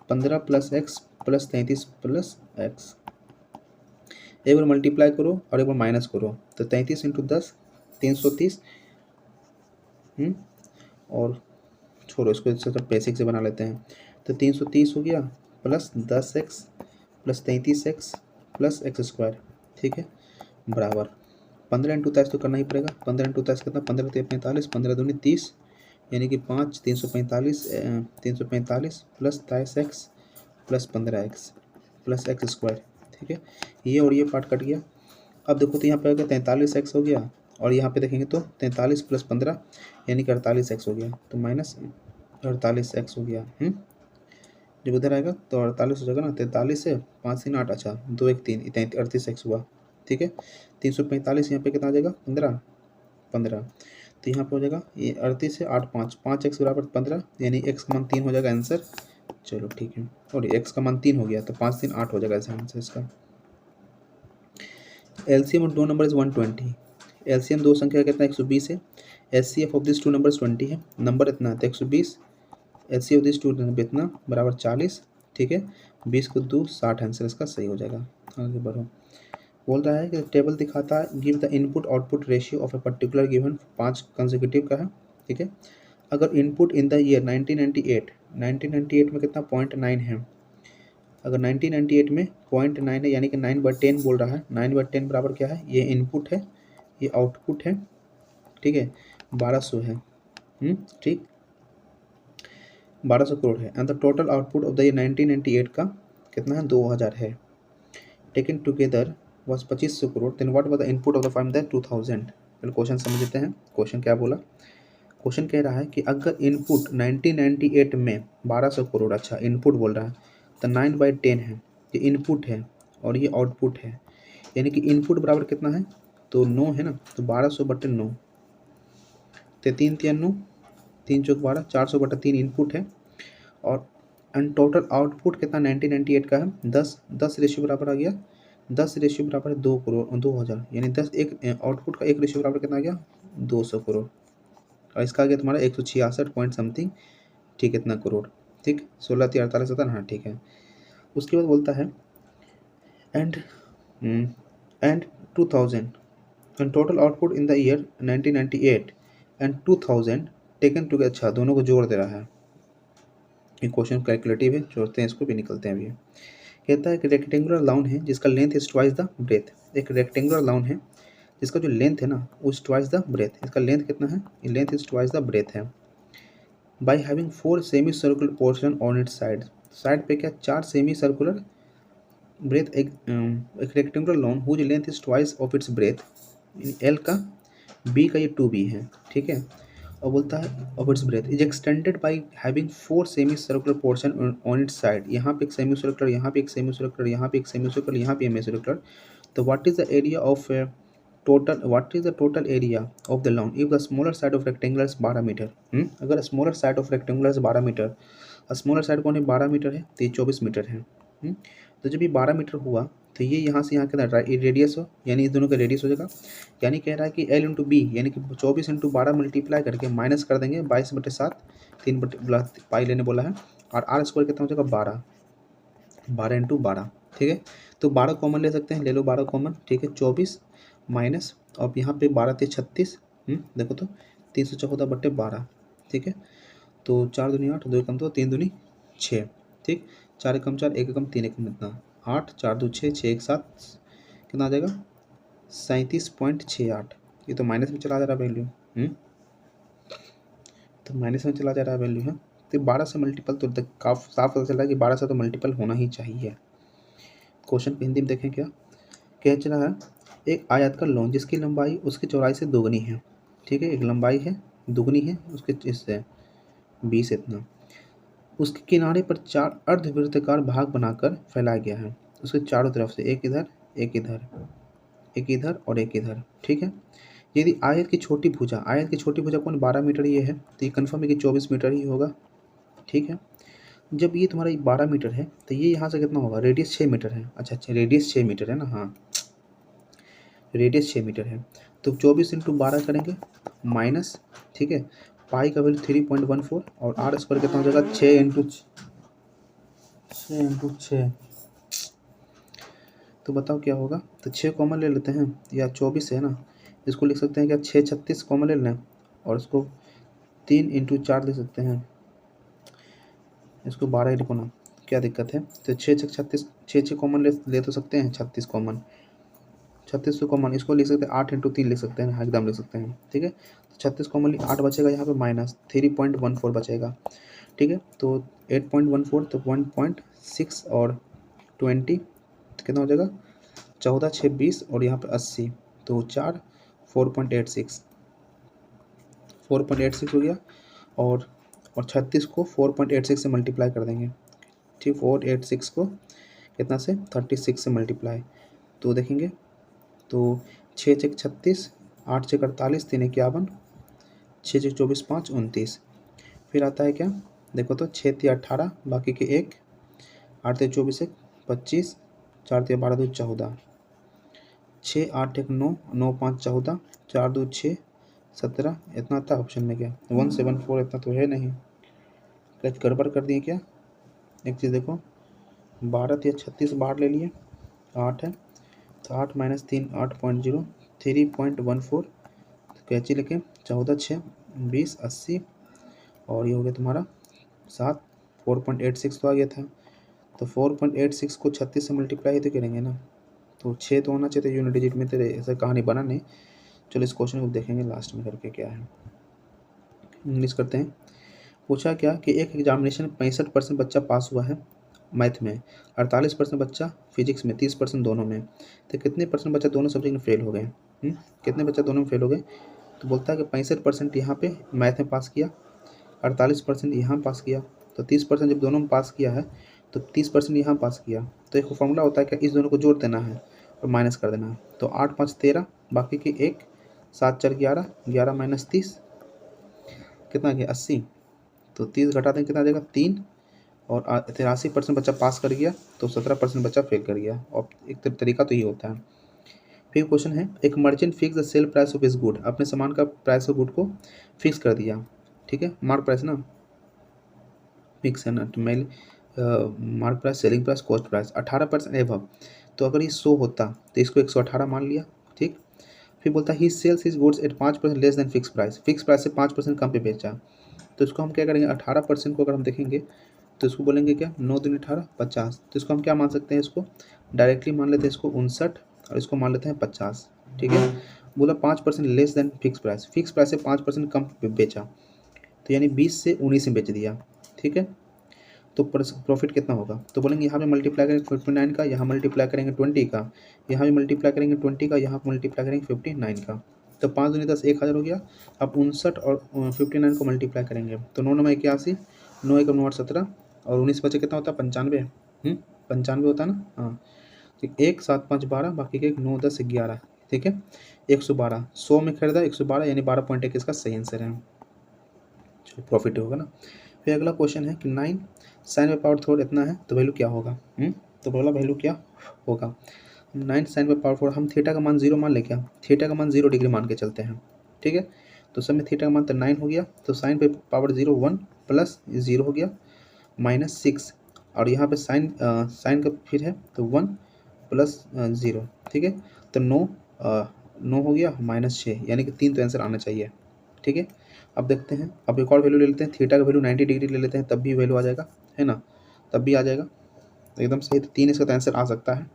15 + x + 33 + x, एक बार मल्टीप्लाई करो और एक बार माइनस करो, तो 33 × 10 330, और छोड़ो इसको, इससे तो बेसिक से बना लेते हैं, तो 330 हो गया प्लस 10x + 33x + x², ठीक है, बराबर 15 इंटू 23 तो करना ही पड़ेगा। 15 इंटू 23 कितना, 15 3 45, 15 दूनी 30, यानी कि 5 345, 345 plus 23x plus 15x plus x square. ठीक है, ये और ये पार्ट कट गया। अब देखो तो यहाँ पे आ गया 43x हो गया, और यहाँ पे देखेंगे तो 43 प्लस 15 यानी कि 48x हो गया, तो माइनस 48x हो गया। जब उधर आएगा तो 48 हो जाएगा ना, 43 से 5 3 8, अच्छा 2 1 3 38x हुआ। ठीक है, 345 यहाँ पे कितना आ जाएगा, 15 15, तो यहाँ पे हो जाएगा ये 38 से 8 5, 5x बराबर 15, यानी x का मान 3 हो जाएगा आंसर। चलो ठीक है, और x का मान 3 हो गया तो 5 3 8 हो जाएगा ऐसा आंसर इसका। एलसीएम ऑफ दो नंबर इज 120। एलसीएम दो संख्या कितना 120 है। HCF of this two numbers 20 है, नंबर इतना है तो 120, HCF of this two number इतना बराबर 40। ठीक है, 20 को 2 60 आंसर इसका सही हो जाएगा। आगे बढ़ो, बोल रहा है कि टेबल दिखाता है give the input output ratio of a particular given 5 consecutive का है। ठीक है, अगर इनपुट इन द ईयर 1998 में कितना 0.9 है, अगर 1998 में 0.9 है यानी कि 9/10 बोल रहा है। 9/10 बराबर क्या है, ये इनपुट है ये आउटपुट है। ठीक है, 1200 है। ठीक, 1200 करोड़ है, and the total output of the year 1998 का कितना है 2000 है। Taken together was 2500 crore, then what was the input of the firm that 2000। फिर क्वेश्चन समझते हैं, क्वेश्चन क्या बोला। क्वेश्चन कह रहा है कि अगर इनपुट 1998 में 1200 करोड़, अच्छा इनपुट बोल रहा है, तो 9/10 है, ये इनपुट है और ये आउटपुट है, यानी कि इनपुट बराबर कितना है तो 9 है ना, तो 1200/9, तो 3 3 9, 3 चौक 12, 400/3 इनपुट है, और एंड टोटल आउटपुट कितना 1998 का है 10, 10 रेशियो बराबर आ गया, 10 रेशियो बराबर है 2 करोड़ 2000, यानी 10 एक आउटपुट का एक रेशियो बराबर कितना आ गया 200 करोड़, और इसका आ गया तुम्हारा 166 पॉइंट समथिंग। ठीक, इतना करोड़। ठीक, 16 3 48 होता है, हाँ ठीक है। उसके बाद बोलता है and 2000 and total output in the year 1998 and 2000 taken to, अच्छा दोनों को जोड़ दे रहा है। ये क्वेश्चन कैलकुलेटिव है, जोड़ते हैं इसको भी, निकलते हैं अभी। कहता है कि रेक्टेंगुलर लाउन है जिसका length is twice the breadth. एक रेक्टेंगुलर लाउन है जिसका जो लेंथ है ना वो ट्वाइस द ब्रेथ, इसका लेंथ कितना है, ये length is twice the breadth है। By having 4 semi circular portion on its side, side पे क्या 4 सेमी सर्कुलर ब्रेथ, एक rectangular lawn whose length is twice of its breadth, L का B का ये 2b है। ठीक है, और बोलता है of its breath is extended by having 4 semi circular portion on its side, यहाँ पे एक सेमी सर्कुलर, यहाँ पे एक सेमी सर्कुलर, यहाँ पे एक सेमी सर्कुलर, यहाँ पे सेमी सर्कुलर। तो what is the area of total, what is the total area of the lawn if the smaller side of rectangular is 12 meter. अगर smaller side of rectangular is 12 meter, smaller side कौन है 12 metre है, तो ये 24 metre है। तो जब ये 12 मीटर हुआ तो ये यहाँ से यहाँ कितना रेडियस हो, यानी इस दोनों का रेडियस हो जाएगा, यानी कह रहा है कि L इंटू बी, यानी कि 24 इंटू 12 मल्टीप्लाई करके माइनस कर देंगे 22/7, 3/पाई लेने बोला है, और आर स्क्वायर कितना हो जाएगा 12, 12 इंटू 12। ठीक है, तो 12 कॉमन ले सकते हैं, ले लो 12 कॉमन। ठीक है, 24 माइनस, और यहाँ पे 12 × 36, देखो तो 314/12। ठीक है, तो 4 दूनी 8, 2 कम 2, 3 दूनी 6। ठीक, 4 एकम 4, 1 एकम 3 एकम इतना 8, 4 2 6, 6 1 7, कितना आ जाएगा 37.68। ये तो माइनस में चला जा रहा है वैल्यू, तो माइनस में चला जा रहा है वैल्यू है, तो 12 से मल्टीपल तो काफ़ी साफ पता चल रहा है कि 12 से तो मल्टीपल होना ही चाहिए। क्वेश्चन को हिंदी में देखें क्या कह रहा है, एक आयताकार लॉन जिसकी लंबाई उसकी चौड़ाई से दोगुनी है। ठीक है, एक लंबाई है दुगनी है उसके इससे 20 इतना, उसके किनारे पर 4 अर्धवृत्ताकार भाग बनाकर फैलाया गया है, उसके चारों तरफ से एक इधर एक इधर एक इधर और एक इधर। ठीक है, यदि आयत की छोटी भुजा कौन 12 मीटर ये है, तो ये कन्फर्म है कि 24 मीटर ही होगा। ठीक है, जब ये तुम्हारा 12 मीटर है तो ये यहाँ से कितना होगा, रेडियस 6 मीटर है। अच्छा रेडियस 6 मीटर है ना, हाँ रेडियस 6 मीटर है, तो 24 इंटू 12 करेंगे माइनस, ठीक है, पाई का वैल्यू 3.14, और आर स्क्वायर कितना हो जाएगा 6 इंटू 6, तो बताओ क्या होगा। तो 6 कॉमन ले लेते हैं, या 24 है ना, इसको लिख सकते हैं क्या 6 36 कॉमन ले लें, और इसको 3 इंटू 4 ले सकते हैं, इसको 12 ही लिखो ना, क्या दिक्कत है। तो 6 6 36, 6 6 कॉमन ले तो सकते हैं, 36 कॉमन, 36 को कॉमन इसको लिख सकते हैं 8 इंटू 3 लिख सकते हैं, एकदम लिख सकते हैं। ठीक है, तो 36 कॉमनली 8 बचेगा, यहाँ पे माइनस 3.14 बचेगा। ठीक है, तो 8.14 तो 1.6 और 20 कितना हो जाएगा 14 6 20 और यहाँ पे 80 तो 4 4.86 हो गया। और 36 को 4.86 से मल्टीप्लाई कर देंगे। ठीक, 486 को कितना से 36 से मल्टीप्लाई, तो देखेंगे तो 6 छः 36, 8 छः 48, 3 51, 6 छः 24, 5 29। फिर आता है क्या, देखो तो 6 3 18, बाकी के 1, 8 3 24 1 25, 4 3 12 2 14, 6 8 1 9, 9 5 14, 4 2 6 17, इतना आता है ऑप्शन में क्या 174, इतना तो है नहीं, कुछ गड़बड़ कर दिए क्या। एक चीज़ देखो 12 या 36 बाहर ले लिए, 8 है तो 8 माइनस 3 8.0 3.14, कैची लेके 14 6 20 80 और ये हो गया तुम्हारा 7 4.86 तो आ गया था। तो 4.86 को 36 से मल्टीप्लाई ही तो करेंगे ना, तो 6 तो होना चाहिए, तो यूनिट डिजिट में तो ऐसा कहानी बना नहीं। चलो इस क्वेश्चन को देखेंगे लास्ट में करके क्या है। इंग्लिश करते हैं। पूछा क्या कि एक एग्जामिनेशन में 65% बच्चा पास हुआ है मैथ में, 48% बच्चा फिजिक्स में, 30% दोनों में, तो कितने परसेंट बच्चा दोनों सब्जेक्ट में फेल हो गए। कितने बच्चा दोनों में फेल हो गए, तो बोलता है कि 65% यहाँ पे मैथ में पास किया, 48% यहाँ पास किया, तो 30% जब दोनों में पास किया है तो 30% यहाँ पास किया, तो एक फॉर्मूला होता है कि इस दोनों को जोड़ देना है और माइनस कर देना है। तो 8 5 13, बाकी के 1, 7 4 11, 11 माइनस 30 कितना गया 80, तो 30 घटा दें कितना आ जाएगा 3, और 83% बच्चा पास कर गया, तो 17% बच्चा फेल कर गया। और एक तरीका तो ये होता है। फिर क्वेश्चन है, एक merchant fix the sale price of his good, अपने सामान का प्राइस ऑफ गुड को फिक्स कर दिया। ठीक है, मार्क प्राइस ना फिक्स है ना, तो मेल mark price selling price cost price 18% above, तो अगर ये 100 होता तो इसको 118 मान लिया। ठीक, फिर बोलता है he sells his goods at 5% less than fix price, fix price से 5% कम पे बेचा, तो इसको हम क्या करेंगे 18% को अगर हम देखेंगे तो इसको बोलेंगे क्या 9 दूनी 18 50, तो इसको हम क्या मान सकते हैं, इसको डायरेक्टली मान लेते हैं इसको 59 और इसको मान लेते हैं 50। ठीक है, बोला 5% less than fix price, fix price से 5% कम बेचा, तो यानी 20 से 19 में बेच दिया। ठीक है, तो प्रॉफिट कितना होगा, तो बोलेंगे यहाँ पे मल्टीप्लाई करेंगे 59 का, यहाँ मल्टीप्लाई करेंगे 20 का, यहाँ भी मल्टीप्लाई करेंगे 20 का, यहाँ मल्टीप्लाई करेंगे 59 का, तो 5 दूनी 10 1000 हो गया। अब 59 और 59 को मल्टीप्लाई करेंगे तो 9 9 81, 9 1 9 8 17 और 19 बचे कितना होता है 95, 95 होता है ना। हाँ, तो 1 7 5 12, बाकी के 9 10 11। ठीक है, 112 100 में खरीदा 112, यानी 12.1 इसका सही आंसर है, प्रॉफिट होगा ना। फिर अगला क्वेश्चन है कि 9 साइन बाय पावर 4 इतना है तो वैल्यू क्या होगा। तो बोला वैल्यू क्या होगा, 9 साइन बाय पावर 4, हम थीटा का मान 0 मान ले क्या, थीटा का मान 0 डिग्री मान के चलते हैं। ठीक है, तो सब में थीटा का मान तो 9 हो गया, तो साइन बाय पावर 0 1 प्लस 0 हो गया माइनस 6, और यहाँ पे साइन का फिर है तो 1 प्लस 0। ठीक है, तो 9 हो गया माइनस 6, यानी कि 3 तो आंसर आना चाहिए। ठीक है, अब देखते हैं, अब एक और वैल्यू ले लेते हैं, थीटा का वैल्यू 90 डिग्री ले लेते हैं, तब भी वैल्यू आ जाएगा, है ना, तब भी आ जाएगा एकदम सही। तो 3 इसका तो आंसर आ सकता है,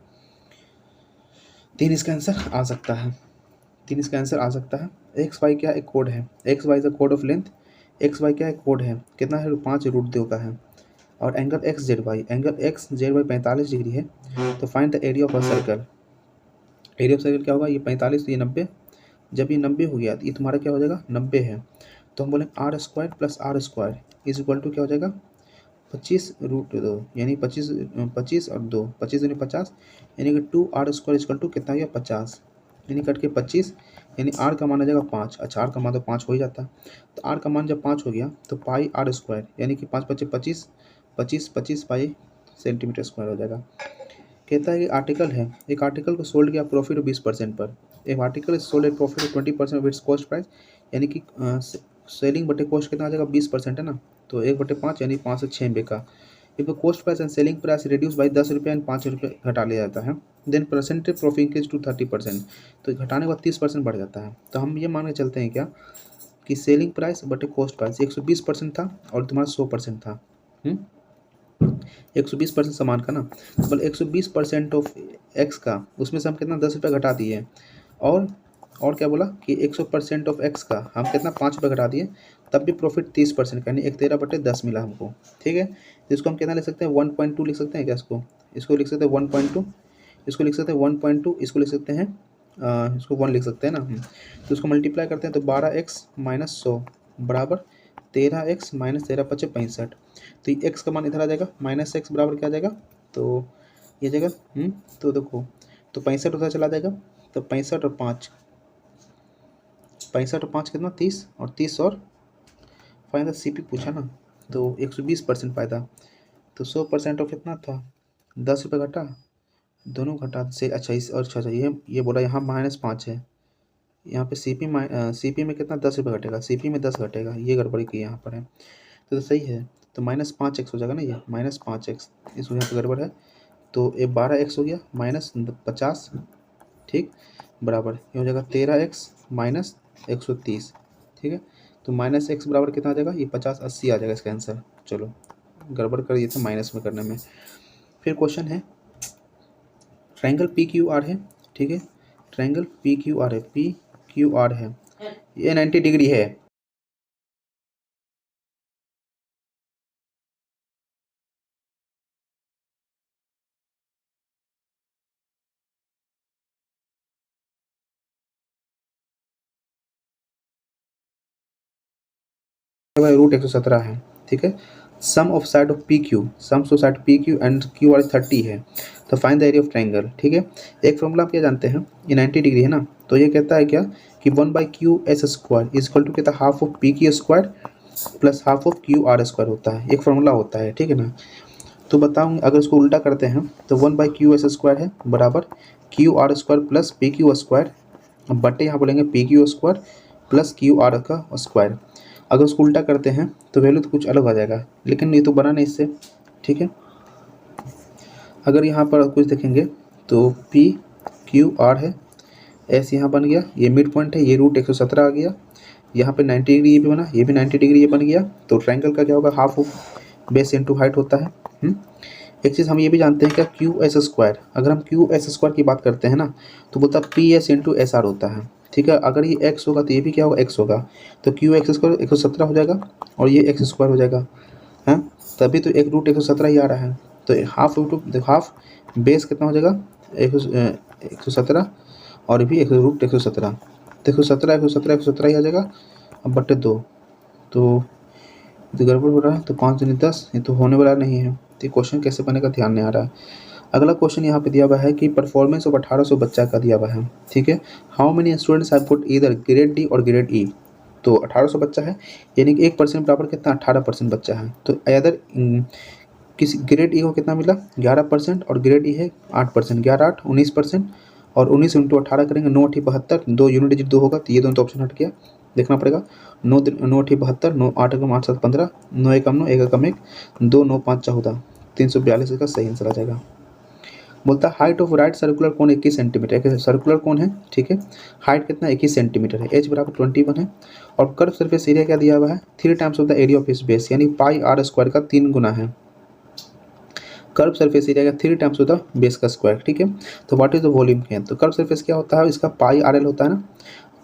3 इसका आंसर आ सकता है, 3 इसका आंसर आ सकता है। एक्स वाई क्या एक कोड है, X Y is a code of length, X Y क्या एक कोड है, कितना है 5√2 का है, और angle X Z Y 45 degree है। तो find the area of a circle, area of circle क्या होगा, ये 45 तो ये 90, जब ये 90 हो गया तो ये तुम्हारा क्या हो जाएगा 90 है, तो हम बोलेंगे r² plus r² is equal to क्या हो जाएगा 25√2, यानी 25 और 2 25 दूनी 50, यानी कि 2r² इक्वल टू कितना गया 50, यानी कट के 25, यानी r का मान आ जाएगा 5। अच्छा, r का मान तो 5 हो ही जाता है, तो r का मान जब 5 हो गया तो पाई r², यानी कि 5 25 25 25 25 पाई सेंटीमीटर स्क्वायर हो जाएगा। कहता है कि आर्टिकल है, एक आर्टिकल को सोल्ड किया प्रॉफिट 20% पर, एक article sold at profit 20% of its cost price, यानी कि सेलिंग बटे कॉस्ट कितना आ जाएगा 20% है ना, तो 1/5 यानी 5 से 6 का। If cost price and selling price reduce by 10 रुपये एंड 5 रुपये घटा लिया जाता है, then percentage profit increase to 30%, तो घटाने के बाद 30% बढ़ जाता है। तो हम ये मान के चलते हैं क्या कि सेलिंग प्राइस बटे कॉस्ट प्राइस 120% था और तुम्हारा 100% था, 120% सामान का ना, तो 120% ऑफ एक्स का, उसमें से हम कितना 10 रुपये घटा दिए, और क्या बोला कि 100% ऑफ एक्स का हम कितना 5 रुपये घटा दिए, तब भी प्रॉफिट 30% यानी 113/10 मिला हमको। ठीक है, तो इसको हम कितना लिख सकते हैं 1.2 लिख सकते हैं क्या, इसको लिख सकते हैं 1.2, इसको लिख सकते हैं 1.2, इसको लिख सकते हैं इसको 1 लिख सकते हैं ना। तो इसको मल्टीप्लाई करते हैं तो 12x - 100 बराबर 13x - 13 × 5 = 65। तो ये x का मान इधर आ जाएगा, -x बराबर क्या आ जाएगा, तो ये जगह तो देखो, तो 65 उधर चला जाएगा, तो 65 और 5 कितना 30, और 30 और फायदा CP पूछा ना, तो 120% फायदा, तो 100% ऑफ कितना था 10 रुपये घटा, दोनों घटा से अच्छा इस और अच्छा ये बोला यहाँ -5 है, यहाँ पे CP में कितना 10 रुपये घटेगा, CP में 10 घटेगा, ये गड़बड़ी की यहाँ पर है, तो सही है, तो -5x हो जाएगा ना, ये -5x, इसको यहाँ पे गड़बड़ है, तो ये 12x हो गया -50, ठीक, बराबर ये हो जाएगा 13x - 130। ठीक है, तो -x बराबर कितना आ जाएगा, ये 50 80 आ जाएगा इसका आंसर। चलो गड़बड़ कर दिए थे माइनस में करने में। फिर क्वेश्चन है ट्रायंगल PQR है, ठीक है, ट्रायंगल PQR है, PQR है, ये 90 डिग्री है, रूट 117 है। ठीक है, sum of side of PQ, sums of side PQ and QR 30 है, तो find the area of triangle. ठीक है, एक फॉर्मूला आप क्या जानते हैं, ये 90 डिग्री है ना, तो ये कहता है क्या कि 1/QS² इज इक्वल टू कहता है half of PQ² plus half of QR² होता है, एक फॉर्मूला होता है। ठीक है ना, तो बताऊँ अगर इसको उल्टा करते हैं तो 1/QS² है बराबर QR² प्लस PQ² बटे यहाँ बोलेंगे PQ² प्लस QR का स्क्वायर। अगर उसको उल्टा करते हैं तो वैल्यू तो कुछ अलग आ जाएगा, लेकिन ये तो बना नहीं इससे। ठीक है, अगर यहाँ पर कुछ देखेंगे तो PQR है, एस यहाँ बन गया, ये मिड पॉइंट है, ये रूट 117 आ गया, यहाँ पे 90 डिग्री ये भी बना, ये भी 90 डिग्री ये बन गया, तो ट्रायंगल का क्या होगा half of base into height होता है। एक चीज़ हम ये भी जानते हैं क्या QS², अगर हम QS² की बात करते हैं ना तो बोलता है PS × SR होता है। ठीक है, अगर ये x होगा तो ये भी क्या होगा x होगा, तो QX² 117 हो जाएगा और ये x² हो जाएगा, हैं, तभी तो एक रूट 117 ही आ रहा है, तो हाफ बेस कितना हो जाएगा 117 और भी रूट 117, तो 117 ही आ जाएगा, अब बटे 2, तो गड़बड़ हो रहा है, तो 5 × 10, ये तो होने वाला नहीं है, तो क्वेश्चन कैसे बनेगा ध्यान नहीं आ रहा है। अगला क्वेश्चन यहाँ पे दिया हुआ है कि परफॉर्मेंस ऑफ 1800 बच्चा का दिया हुआ है। ठीक है, how many students have got either grade D और ग्रेड E, तो 1800 बच्चा है, यानी कि 1% बराबर कितना 18% बच्चा है, तो अदर किसी ग्रेड E को कितना मिला 11% और ग्रेड E है 8%, 11 8 19%, और 19 × 18 करेंगे 9 8 72, 2 यूनिट डिजिट 2 होगा, तो ये दोनों तो ऑप्शन हट गया, देखना पड़ेगा 9 9 8 72, 9 8 × 8 7 15, 9 1 9 1 1 1, 2 9 5 14, 342 इसका सही आंसर आ जाएगा। बोलता है height of right circular cone 21 centimetre, circular cone है, ठीक है, हाइट कितना 21 सेंटीमीटर है, एच बराबर 21 है, और कर्व सरफेस एरिया क्या दिया हुआ है 3 times of the area of इस बेस, यानी πr² का 3 गुना है, कर्व सरफेस एरिया का 3 टाइम्स ऑफ द बेस का स्क्वायर। ठीक है, तो व्हाट इज द वॉल्यूम है, तो कर्व सरफेस क्या होता है इसका πrl होता है ना,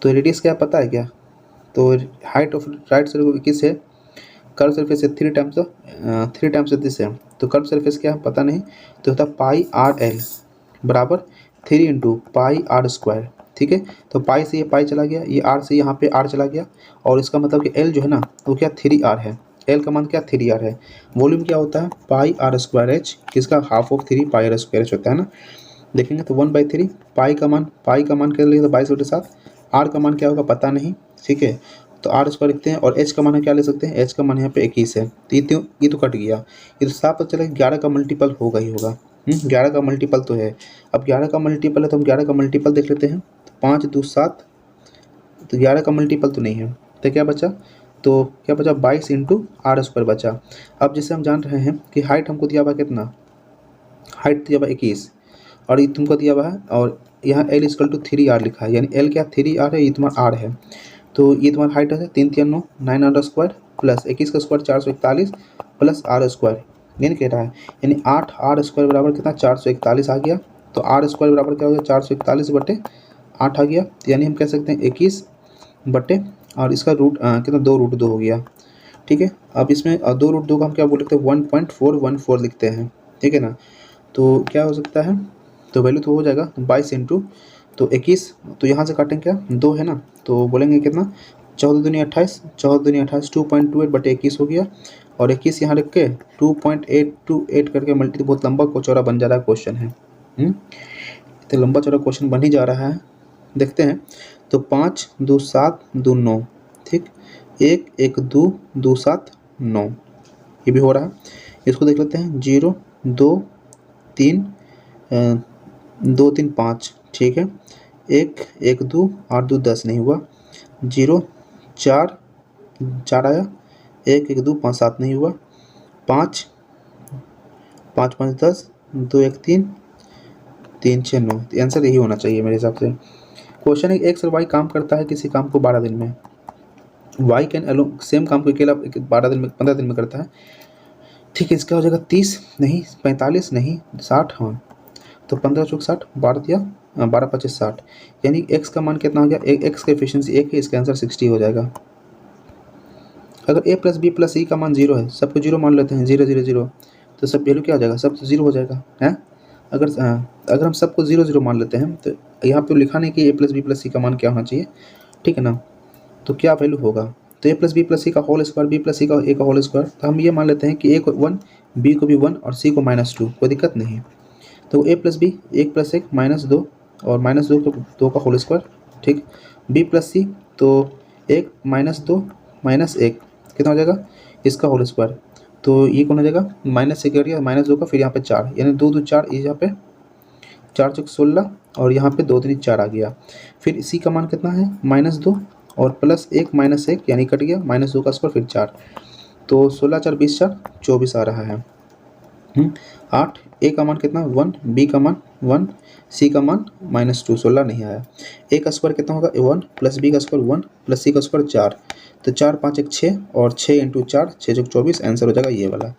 तो रेडियस क्या पता है क्या, तो हाइट ऑफ राइट सर्कुलर 21 है, कर्व सरफेस है 3 टाइम्स दिस है, तो कर्व सरफेस क्या है पता नहीं, तो होता है πrl बराबर 3 × πr²। ठीक है, तो पाई से ये पाई चला गया, ये r से यहाँ पे r चला गया, और इसका मतलब कि l जो है ना वो क्या 3r है, l का मान क्या 3r है, वॉल्यूम क्या होता है πr²h, किसका हाफ ऑफ 3 πr² होता है ना, देखेंगे तो 1/3 पाई का मान क्या लेंगे तो 22/7, r का मान क्या होगा पता नहीं। ठीक है, तो r² लिखते हैं, और h का मान क्या ले सकते हैं, h का मान यहाँ पे 21 है, तो ये तो कट गया, ये तो साफ पता चला 11 का मल्टीपल होगा ही होगा, 11 का मल्टीपल तो है, अब 11 का मल्टीपल है तो हम 11 का मल्टीपल देख लेते हैं, तो 5 2 7, तो 11 का मल्टीपल तो नहीं है, तो क्या बचा, 22 × r² बचा। अब जैसे हम जान रहे हैं कि हाइट हमको दिया हुआ कितना, हाइट दिया हुआ 21, और ये तुमको दिया हुआ है, और यहाँ l = 3r लिखा है, यानी l क्या 3r है, ये तुम्हारा r है, तो ये तुम्हारा हाइट है 3 3 9 9r² प्लस 21 का स्क्वायर 441 प्लस r², यानी कह रहा है यानी 8r² बराबर कितना 441 आ गया, तो आर स्क्वायर बराबर क्या हो गया 441/8 आ गया, यानी हम कह सकते हैं 21 बटे और इसका रूट कितना 2√2 हो गया। ठीक है, अब इसमें 2√2 का हम क्या बोल सकते हैं 1.414 लिखते हैं। ठीक है ना, तो क्या हो सकता है, तो वैल्यू तो हो जाएगा 22 इंटू तो 21, तो यहाँ से काटेंगे क्या 2 है ना, तो बोलेंगे कितना 14 दूनी 28, 14 दूनी 28 2.28 बटे 21 हो गया, और 21 यहाँ रख के 2.828 करके मल्टी, बहुत लंबा चौड़ा बन जा रहा है क्वेश्चन है। तो लंबा चौड़ा क्वेश्चन बन ही जा रहा है, देखते हैं। तो 5 2 7 2 9, ठीक, 1 1 2 2 7 9, ये भी हो रहा है। इसको देख लेते हैं 0 2 3 2 3 5, ठीक है, 1 1 2 8 2 10 नहीं हुआ, 0 4 4 आया, 1 1 2 5 7 नहीं हुआ, 5 5 5 10 2 1 3 3 6 9, आंसर यही होना चाहिए मेरे हिसाब से। क्वेश्चन है एक्स और वाई काम करता है किसी काम को 12 दिन में, वाई कैन अलोंग सेम काम को अकेला 12 दिन में 15 दिन में करता है। ठीक है, इसका हो जाएगा 30 नहीं 45 नहीं 60, हाँ, तो 15 चौक 60, 12 दिया 12 25 60, यानी एक्स का मान कितना हो गया, एक्स का एफिशिएंसी 1 है, इसका आंसर 60 हो जाएगा। अगर a प्लस बी प्लस सी का मान 0 है, सबको 0 मान लेते हैं 0 0 0, तो सब वैल्यू क्या हो जाएगा, सब 0 हो जाएगा है। अगर हम सबको 0 0 मान लेते हैं, तो यहाँ पे लिखा नहीं कि a प्लस बी प्लस सी का मान क्या होना चाहिए, ठीक है ना, तो क्या वैल्यू होगा, तो a प्लस बी प्लस सी का होल स्क्वायर, बी प्लस सी का a का होल स्क्वायर, तो हम ये मान लेते हैं कि a को 1 b को भी 1 और c को -2, कोई दिक्कत नहीं। तो a प्लस बी 1 प्लस 1 -2 और -2 को 2 का होल स्क्वायर, ठीक, b प्लस सी तो 1 -2 -1 कितना हो जाएगा, इसका होल स्क्वायर, तो ये कौन हो जाएगा -1 कर दिया -2 का, फिर यहाँ पे 4, यानी 2 2 4, यहाँ पे 4 चौक 16 और यहाँ पे 2 3 4 आ गया। फिर सी का मान कितना है -2 और प्लस 1 -1 यानी कट गया, -2 का स्क्वायर फिर 4, तो 16 4 20 4 24 आ रहा है। 8, ए का मान कितना 1, बी का मान 1, सी का मान -2, 16 नहीं आया। ए का स्क्वायर कितना होगा 1 प्लस बी का स्क्वायर 1 प्लस सी का स्क्वायर 4, तो 4 5 1 6 और 6 इंटू 4 6 चौक 24, आंसर हो जाएगा ये वाला।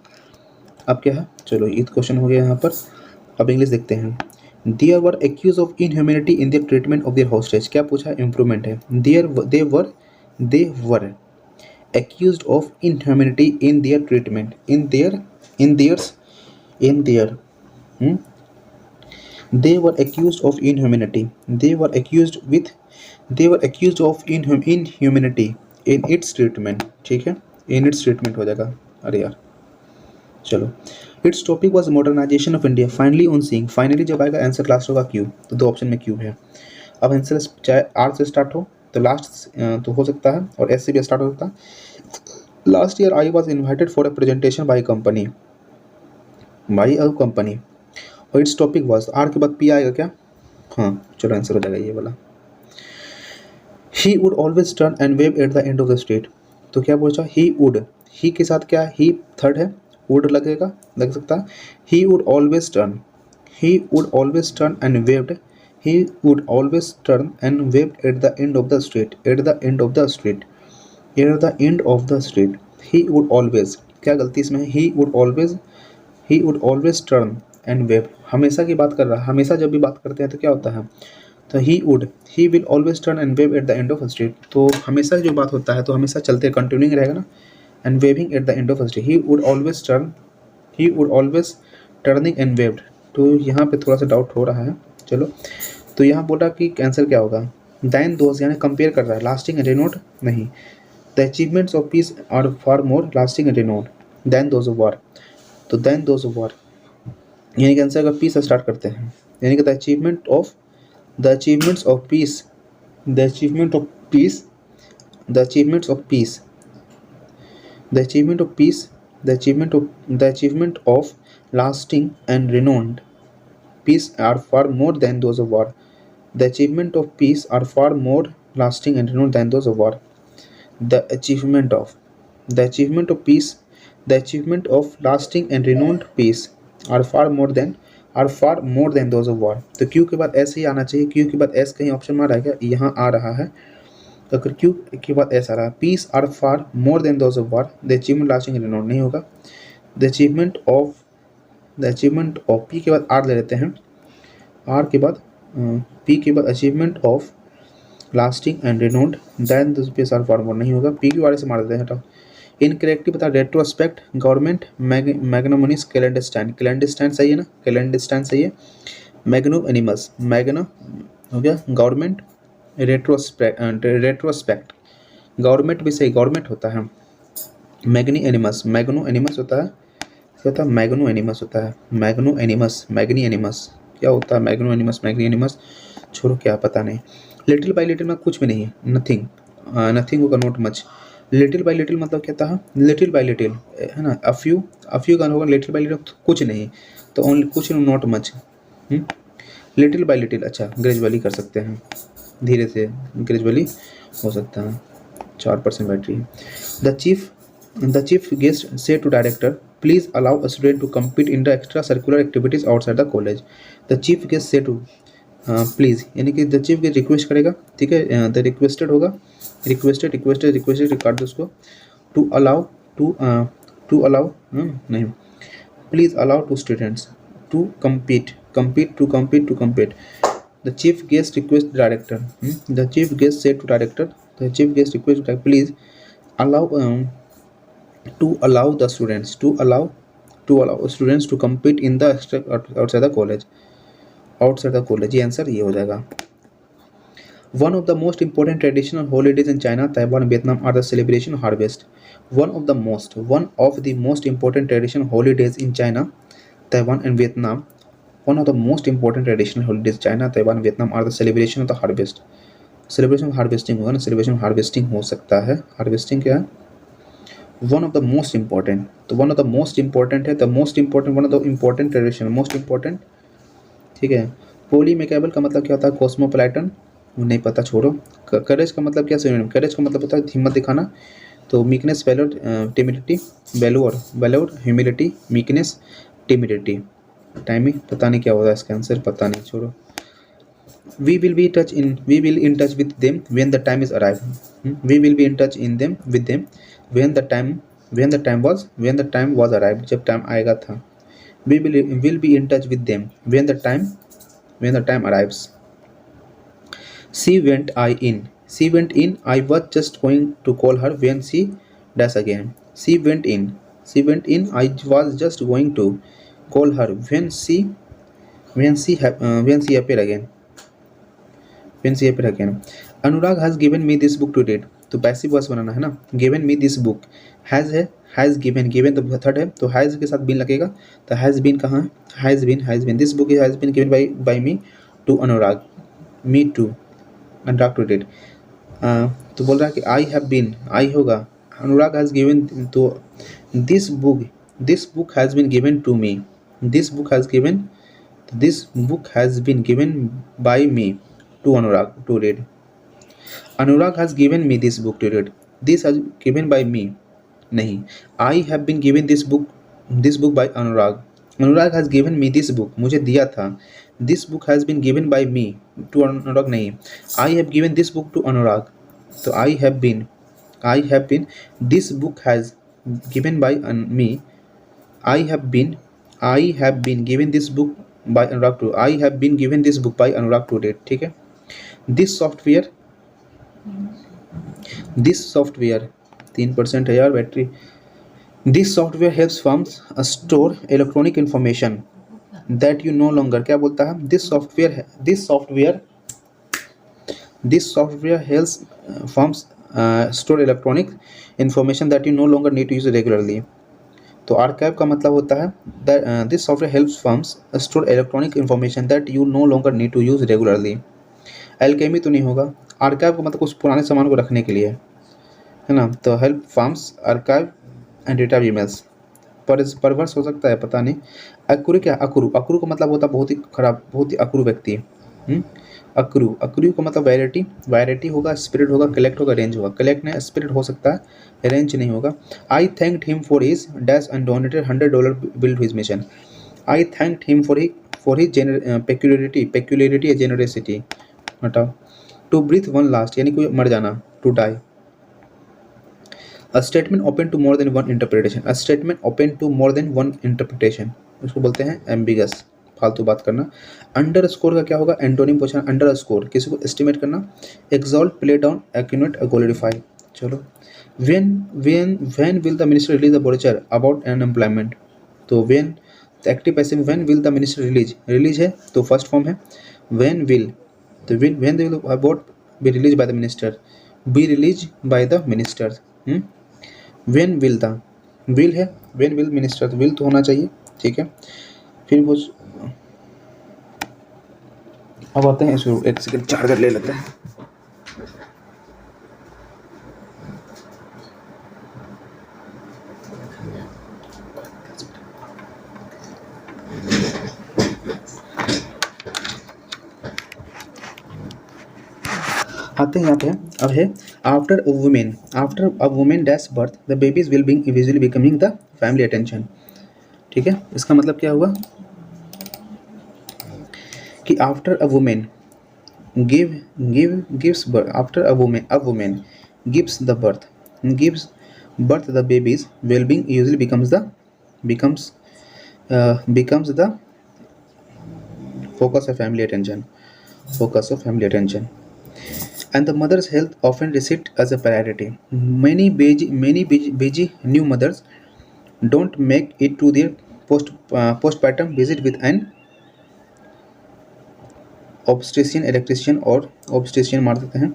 अब क्या है, चलो ये क्वेश्चन हो गया यहाँ पर। अब इंग्लिश देखते हैं। There were accuse of inhumanity in their treatment of their hostage, क्या पूछा है, इम्प्रूवमेंट है। दे वर accused of inhumanity in their treatment they were accused of inhumanity they were accused of inhumanity in its treatment, ठीक है, in its treatment हो जाएगा। अरे यार चलो, its topic was modernization of India finally on seeing, finally जब आएगा answer last होगा क्यूब, तो 2 ऑप्शन में क्यूब है। अब आंसर चाहे आर से स्टार्ट हो तो लास्ट तो हो सकता है, और एस से भी स्टार्ट हो सकता है। Last year I was invited for a presentation by company और इट्स टॉपिक वॉज, आर के बाद पी आएगा क्या, हाँ चलो आंसर हो जाएगा ये वाला। He would always turn and wave at the end of the street, तो क्या पूछा, ही वुड, ही के साथ क्या, ही थर्ड है, वुड लगेगा, लग सकता है। He would always turn and waived, he would always turn and waved at the end of the street, at the end of the street, at the end of the street, he would always, क्या गलती इसमें है, he would always turn and wave, हमेशा की बात कर रहा है, हमेशा जब भी बात करते हैं तो क्या होता है, तो he will always turn and wave at the end of a street, तो हमेशा जो बात होता है तो हमेशा चलते कंटिन्यूइंग रहेगा ना, and waving at the end of a street, he would always turning and waved, तो यहाँ पे थोड़ा सा डाउट हो रहा है। चलो, तो यहाँ बोला कि आंसर क्या होगा, दैन दोज, यानी कंपेयर कर रहा है, लास्टिंग एंड रिनोड नहीं, the achievements of peace are far more lasting and renowned than those of war, तो दैन दोज ऑफ वार, यानी कि आंसर का पीस स्टार्ट करते हैं, यानी कि the achievements of piece lasting and renowned peace are far more than those of war. The achievement of peace are far more lasting and renowned than those of war. The achievement of peace, the achievement of lasting and renowned peace are far more than those of war. तो Q के बाद S ही आना चाहिए, Q के बाद S कहीं option में आ रहा है क्या, यहाँ आ रहा है, तो अगर Q के बाद S आ रहा है, peace are far more than those of war, the achievement lasting and renowned नहीं होगा, the achievement of P के बाद R ले लेते हैं, आर के बाद पी के बाद achievement of lasting and renowned than this are former नहीं होगा, पी की वाले से मार देते हैं, हटाओ। इनकरेक्टिव बता रेट्रोस्पेक्ट गवर्नमेंट मैग्नोमोनिस कैलेंडस्टैंड, कैलेंडस्टैंड सही है ना, कैलेंडस्टैंड सही है। मैग्नो एनिमस, मैग्नो हो गया गवर्नमेंट, रेट्रोस्पेक्ट गवर्नमेंट भी सही, गवर्नमेंट होता है। मैग्नी एनिमस, मैग्नो एनिमस होता है, क्या होता है, मैग्नो एनिमस होता है, मैग्नो एनिमस, मैग्नी एनिमस क्या होता है, मैग्नो एनिमस, मैग्नी एनिमस छोड़ो क्या पता नहीं। लिटिल बाई लिटिल में कुछ भी नहीं है, नथिंग, नथिंग होगा not much. Little by little मतलब क्या था, लिटिल बाई लिटिल है ना, अ फ्यू का होगा, लिटिल बाई लिटिल कुछ नहीं, तो ओनली कुछ not much. Little by little अच्छा ग्रेजुअली कर सकते हैं, धीरे से ग्रेजुअली हो सकता है। 4% battery. The chief guest says to director please allow a student to compete in the extra curricular activities outside the college. The chief guest says to please यानी कि द चीफ गेस्ट रिक्वेस्ट करेगा, ठीक है, the requested होगा, requested काट दो उसको। To allow to allow नहीं, please allow to students to compete. The chief guest request director. The chief guest said to director. The chief guest request director, please allow the students to allow students to compete in the outside the college. Outside the college. ये answer ये हो जाएगा। One of the most important traditional holidays in China, Taiwan, Vietnam are the celebration of harvest. One of the most important traditional holidays in China, Taiwan and Vietnam. One of the most important traditional holidays China, Taiwan, Vietnam are the celebration of the harvest. Celebration of harvesting होगा ना, celebration of harvesting हो सकता है। harvesting क्या है? One of the most important, तो one of the most important है, the most important, one of the important tradition, most important, ठीक है। पोलीमेकेबल का मतलब क्या होता है, कॉस्मोपोलिटन नहीं पता छोड़ो। करेज का मतलब क्या है, करेज का मतलब होता है हिम्मत दिखाना, तो meekness, valour, timidity, valour, humility, meekness, timidity. Timing पता नहीं क्या होता है इसका आंसर, पता नहीं छोड़ो। we will in touch with them when the time is arrived. We will be in touch with them when the time was arrived, जब टाइम आएगा था। we will be in touch with them when the time arrives. She went in, I was just going to call her when she does again. She went in, I was just going to call her when she appear again. Anurag has given me this book to read, तो passive voice बनाना है ना। given me this book, has है, has given तो third है, तो has के साथ been लगेगा, तो has been कहाँ है, has been this book has been given by me to Anurag, me to Anurag to read। तो बोल रहा है कि I have been, I होगा, अनुराग has given, तो this book has been given to me, this book has been given by me to Anurag to read. Anurag has given me this book to read. This has given by me. नहीं, I have been given this book by Anurag. Anurag has given me this book. मुझे दिया था। This book has been given by me to Anurag नहीं। I have given this book to Anurag. तो I have been. This book has given by me. I have been given this book by Anurag to. I have been given this book by Anurag to read. ठीक है। This software 3% है यार battery. This software helps firms store electronic information that you no longer, क्या बोलता है, this software helps firms store electronic information that you no longer need to use regularly। तो archive का मतलब होता है this software helps firms store electronic information that you no longer need to use regularly. Alchemy तो नहीं होगा। Archive का मतलब कुछ पुराने सामान को रखने के लिए है ना, तो help farms archive and retrieve emails. परवर्स हो सकता है, पता नहीं। अक्रू क्या, अक्रू का मतलब होता है बहुत ही खराब, बहुत ही अक्रू व्यक्ति। अक्रू का मतलब वैरायटी होगा, स्पिरिट होगा, कलेक्ट होगा, रेंज होगा। कलेक्ट नहीं, स्पिरिट हो सकता है, रेंज नहीं होगा। I thanked him for his dash and donated $100 bill to his mission. I thanked him for his peculiarity या जेनरसिटी। हटाओ। टू ब्रीथ वन लास्ट यानी कोई मर जाना, to die. A statement open to more than one interpretation. A statement open to more than one interpretation, उसको बोलते हैं ambiguous. फालतू बात करना। अंडर स्कोर का क्या होगा, एंटोनिम पूछना। अंडर स्कोर किसी को एस्टिमेट करना। एक्सॉल्ट, प्ले डाउन, एक्यूनेट, ग्लोरीफाई। चलो, when will the minister release the brochure about unemployment? तो when, तो active passive when will the minister release है तो फर्स्ट फॉर्म है when will, तो when will about be released by the minister, be released by the minister। when will the, will है, when will minister, तो will तो होना चाहिए, ठीक है। फिर कुछ, अब आते हैं इसको, एक सेकंड चार्जर ले लेते हैं। आते हैं यहाँ पे, अब है after a women dash birth the babies will be इविजुअली बिकमिंग द फैमिली अटेंशन। ठीक है, इसका मतलब क्या हुआ कि after a women gives birth, after a women gives birth the babies will be usually becomes the focus of family attention, and the mother's health often received as a priority. Many busy new mothers don't make it to their postpartum visit with an obstetrician, electrician और obstetrician मार देते हैं,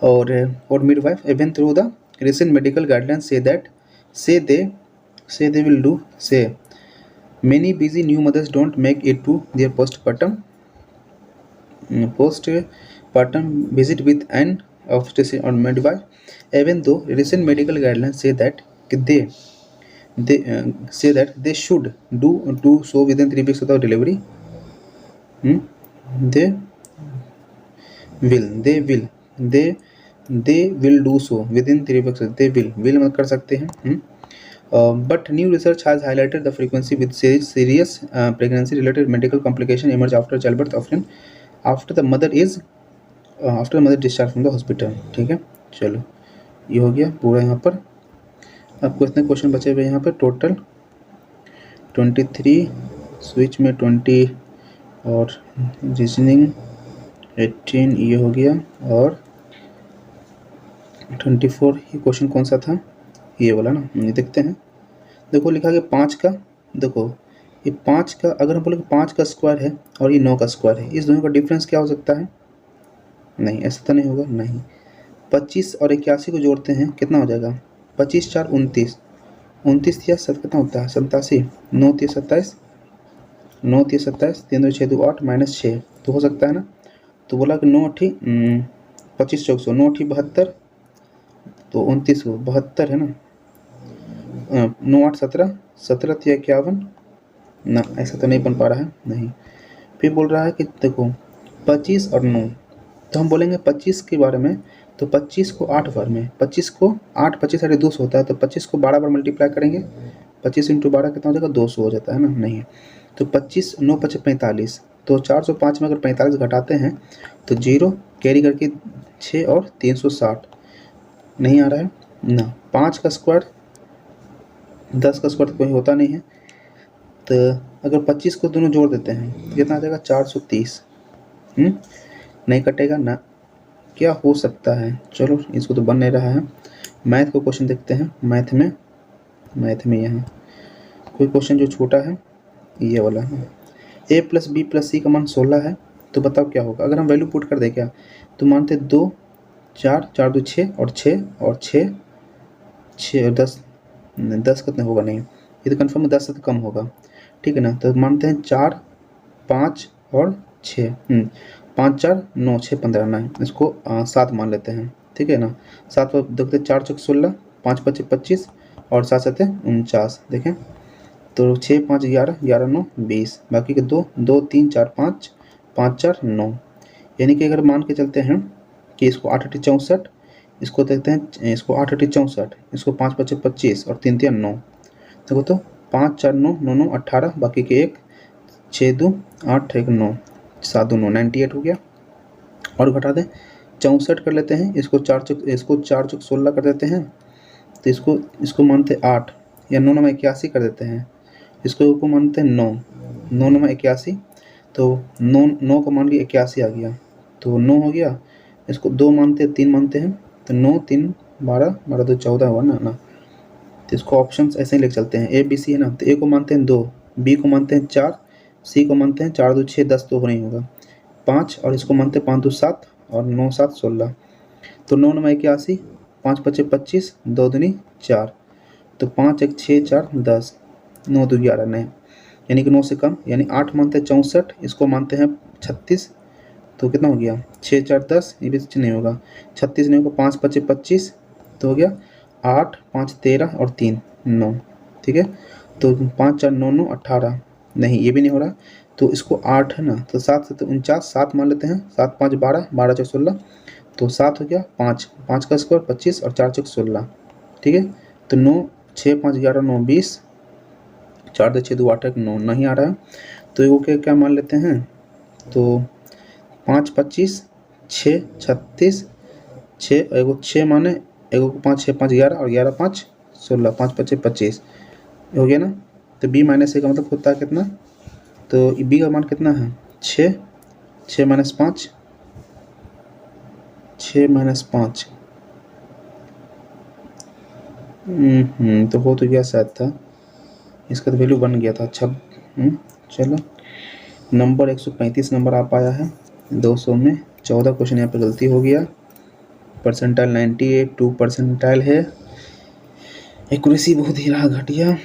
और midwife, even through the recent medical guidelines say they will do, say many busy new mothers don't make it to their postpartum visit with an obstetrician or midwife, even though recent medical guidelines say that they should do so within 3 weeks of the delivery. They will do so within 3 weeks. they will मत कर सकते हैं। But new research has highlighted the frequency with serious pregnancy related medical complication emerge after childbirth, often after the mother discharge from the hospital। ठीक है, चलो ये हो गया पूरा। यहाँ पर आपको इतने क्वेश्चन बचे हुए यहाँ पर, टोटल 23, स्विच में 20 और रीजनिंग 18 ये हो गया, और 24 ये क्वेश्चन कौन सा था, ये वाला ना, ये देखते हैं। देखो लिखा गया 5 का, देखो ये 5 का, अगर हम बोले 5 का स्क्वायर है और ये 9 का स्क्वायर है, इस दोनों का डिफरेंस क्या हो सकता है, नहीं ऐसा तो नहीं होगा, नहीं। 25 और 81 को जोड़ते हैं कितना हो जाएगा, 25 4 29, 29 या 7 कितना होता है 87, 9 3 27, 9 3 27, 3 2 6 2 8 -6, तो हो सकता है ना। तो बोला कि 9 8 25 चौक 9 8 72, तो 29 को 72 है ना, 9 8 17, 17 3 51 ना, ऐसा तो नहीं बन पा रहा है, नहीं। फिर बोल रहा है कि देखो 25 और 9, तो हम बोलेंगे 25 के बारे में, तो 25 को 8 बार में, 25 को 8 25 साढ़े 200 होता है, तो 25 को 12 बार मल्टीप्लाई करेंगे, 25 × 12 कितना हो जाएगा 200 हो जाता है ना, नहीं। तो 25 9 5 45, तो 405 में अगर 45 घटाते हैं तो 0 कैरी करके 6 और 360 नहीं आ रहा है ना। 5 का स्क्वायर 10 का स्क्वायर तो कोई होता नहीं है, तो अगर 25 को दोनों जोड़ देते हैं तो कितना आ जाएगा 430, नहीं कटेगा ना, क्या हो सकता है। चलो इसको तो बन नहीं रहा है। मैथ को क्वेश्चन देखते हैं, मैथ में यहाँ कोई क्वेश्चन जो छोटा है ये वाला है। a + b + c का मान 16 है, तो बताओ क्या होगा अगर हम वैल्यू पुट कर दें क्या, तो मानते 2 4 4 2 6 और 6 और 6 6 और 10 कितने होगा, नहीं ये तो कन्फर्म 10 से तो कम होगा, ठीक है ना। तो मानते हैं 4 5 और 6, 5 4 9 6 15 9, इसको 7 मान लेते हैं, ठीक है ना। 7 पर देखते 4 चौक 16, 5 5 25 और 7 7 49, देखें तो 6 5 11 11 9 20, बाकी के 2 2 3 4 5 5 4 9, यानी कि अगर मान के चलते हैं कि इसको 8 8 64, इसको देखते हैं इसको 8 8 64, इसको 5 5 25 और 3 3 9, देखो तो 5 4 9 9 9 18, बाकी के 1 6 2 8 1 9 7 2 9 98 हो गया। और घटा दें 64 कर लेते हैं, इसको 4 चौक 16 कर देते हैं, तो इसको मानते 8 या 9 9 81 कर देते हैं, इसको मानते हैं 9, 9 9 81, तो 9 का मान के 81 आ गया, तो 9 हो गया। इसको 2 मानते हैं 3 मानते हैं, तो 9 3 12 12 2 14 हुआ ना। तो इसको ऑप्शन ऐसे ही लेके चलते हैं, ए बी सी है ना। तो ए को मानते हैं 2, बी को मानते हैं 4, सी को मानते हैं 4 2 6 10 तो नहीं होगा 5, और इसको मानते हैं 5 2 7 और 9 7 16। तो 9 9 81, 5 5 25, 2 दूनी 4, तो 5 1 6 4 10, 9 2 11 नहीं, यानी कि 9 से कम, यानी 8 मानते हैं 64, इसको मानते हैं 36, तो कितना हो गया 6 4 10, ये भी नहीं होगा 36 नहीं होगा, 5 5 25, तो हो गया 8 5 13 और 3 9, ठीक है। तो 5 4 9 9 18, नहीं ये भी नहीं हो रहा, तो इसको 8 है ना, तो 7 से तो 49, 7 मान लेते हैं, 7 5 12 12 4 16, तो 7 हो गया, 5 5 का स्क्वायर 25 और 4 4 16, ठीक है। तो 9 6 5 11 9 20, 4 2 6 2 8 1 9 नहीं आ रहा है, तो वो क्या मान लेते हैं, तो 5 25 6 36 6, एगो 6 माने, एगो 5 6 5 11 और 11 5 16, 5 25 25 हो गया ना। तो बी माइनस ए का मतलब होता है कितना, तो बी का मान कितना है 6, 6 माइनस 5, 6 माइनस 5, तो हो तो गया शायद था, इसका तो वैल्यू बन गया था। अच्छा चलो, नंबर 135 नंबर आ पाया है 200 में। 14 क्वेश्चन यहाँ पे गलती हो गया। परसेंटाइल 98, 2 परसेंटाइल है। एक्यूरेसी बहुत ही रहा घटिया।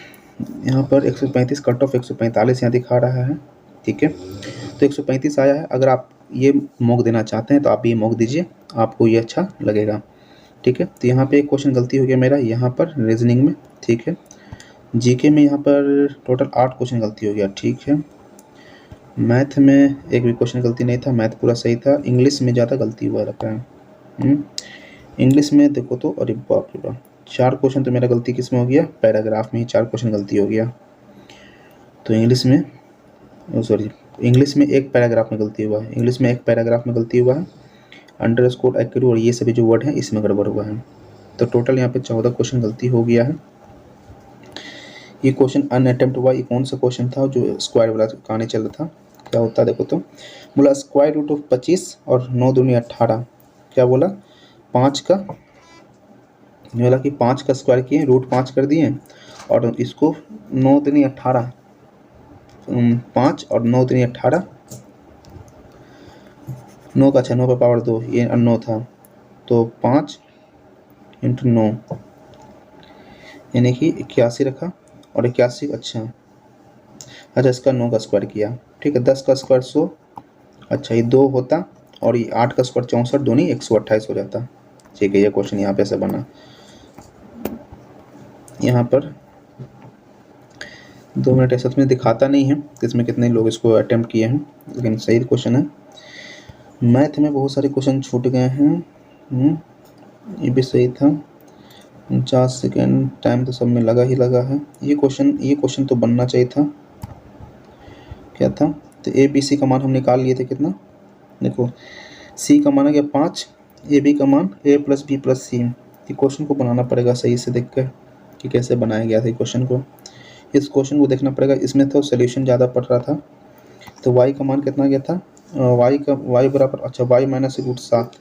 यहाँ पर 135 कट ऑफ 145 यहाँ दिखा रहा है, ठीक है। तो 135 आया है। अगर आप ये मॉक देना चाहते हैं तो आप ये मॉक दीजिए, आपको ये अच्छा लगेगा, ठीक है। तो यहाँ पे एक क्वेश्चन गलती हो गया मेरा यहाँ पर रीजनिंग में, ठीक है। जीके में यहाँ पर टोटल 8 क्वेश्चन गलती हो गया, ठीक है। मैथ में एक भी क्वेश्चन गलती नहीं था, मैथ पूरा सही था। इंग्लिश में ज़्यादा गलती हुआ लगता है। इंग्लिश में देखो तो, अरे बाप रे बाप, 4 क्वेश्चन तो मेरा गलती किस में हो गया, पैराग्राफ में ही 4 क्वेश्चन गलती हो गया। तो इंग्लिश में इंग्लिश में एक पैराग्राफ में गलती हुआ है, इंग्लिश में एक पैराग्राफ में गलती हुआ है। अंडरस्कोर एक्रू और ये सभी जो वर्ड हैं इसमें गड़बड़ हुआ है। तो टोटल यहाँ पे 14 क्वेश्चन गलती हो गया है। ये क्वेश्चन अनअटेम्प्ट हुआ। ये कौन सा क्वेश्चन था जो स्क्वायर वाला कहानी चल रहा था, क्या होता है देखो तो। बोला स्क्वायर रूट ऑफ 25 और 9 दूनी 18, क्या बोला 5 का, बोला कि 5 का स्क्वायर किए, रूट 5 कर दिए, और इसको 9 दूनी 18, 5 और 9 दूनी 18, 9 का 6, 9 पर पावर 2, ये 9 था, तो 5 इंटू 9 यानी कि 81 रखा, और 81 अच्छा इसका 9 का स्क्वायर किया, ठीक है। 10 का स्क्वायर 100, अच्छा ये 2 होता, और ये 8 का स्क्वायर 64, दोनों 128 हो जाता, ठीक है। ये क्वेश्चन यहाँ पे ऐसे बना। यहाँ पर 2 मिनट ऐसा में दिखाता नहीं है कि इसमें कितने लोग इसको अटेम्प्ट किए हैं, लेकिन सही क्वेश्चन है। मैथ में बहुत सारे क्वेश्चन छूट गए हैं, ये भी सही था। 49 सेकेंड टाइम तो सब में लगा ही लगा है। ये क्वेश्चन तो बनना चाहिए था, क्या था, तो ए बी सी का मान हम निकाल लिए थे कितना, देखो सी का मान आ गया 5, ए बी का मान ए प्लस बी प्लस सी। ये क्वेश्चन को बनाना पड़ेगा सही से देख कर कि कैसे बनाया गया था क्वेश्चन को, इस क्वेश्चन को देखना पड़ेगा। इसमें तो सोल्यूशन ज़्यादा पड़ रहा था। तो y का मान कितना गया था, y बराबर, अच्छा y माइनस रूट 7।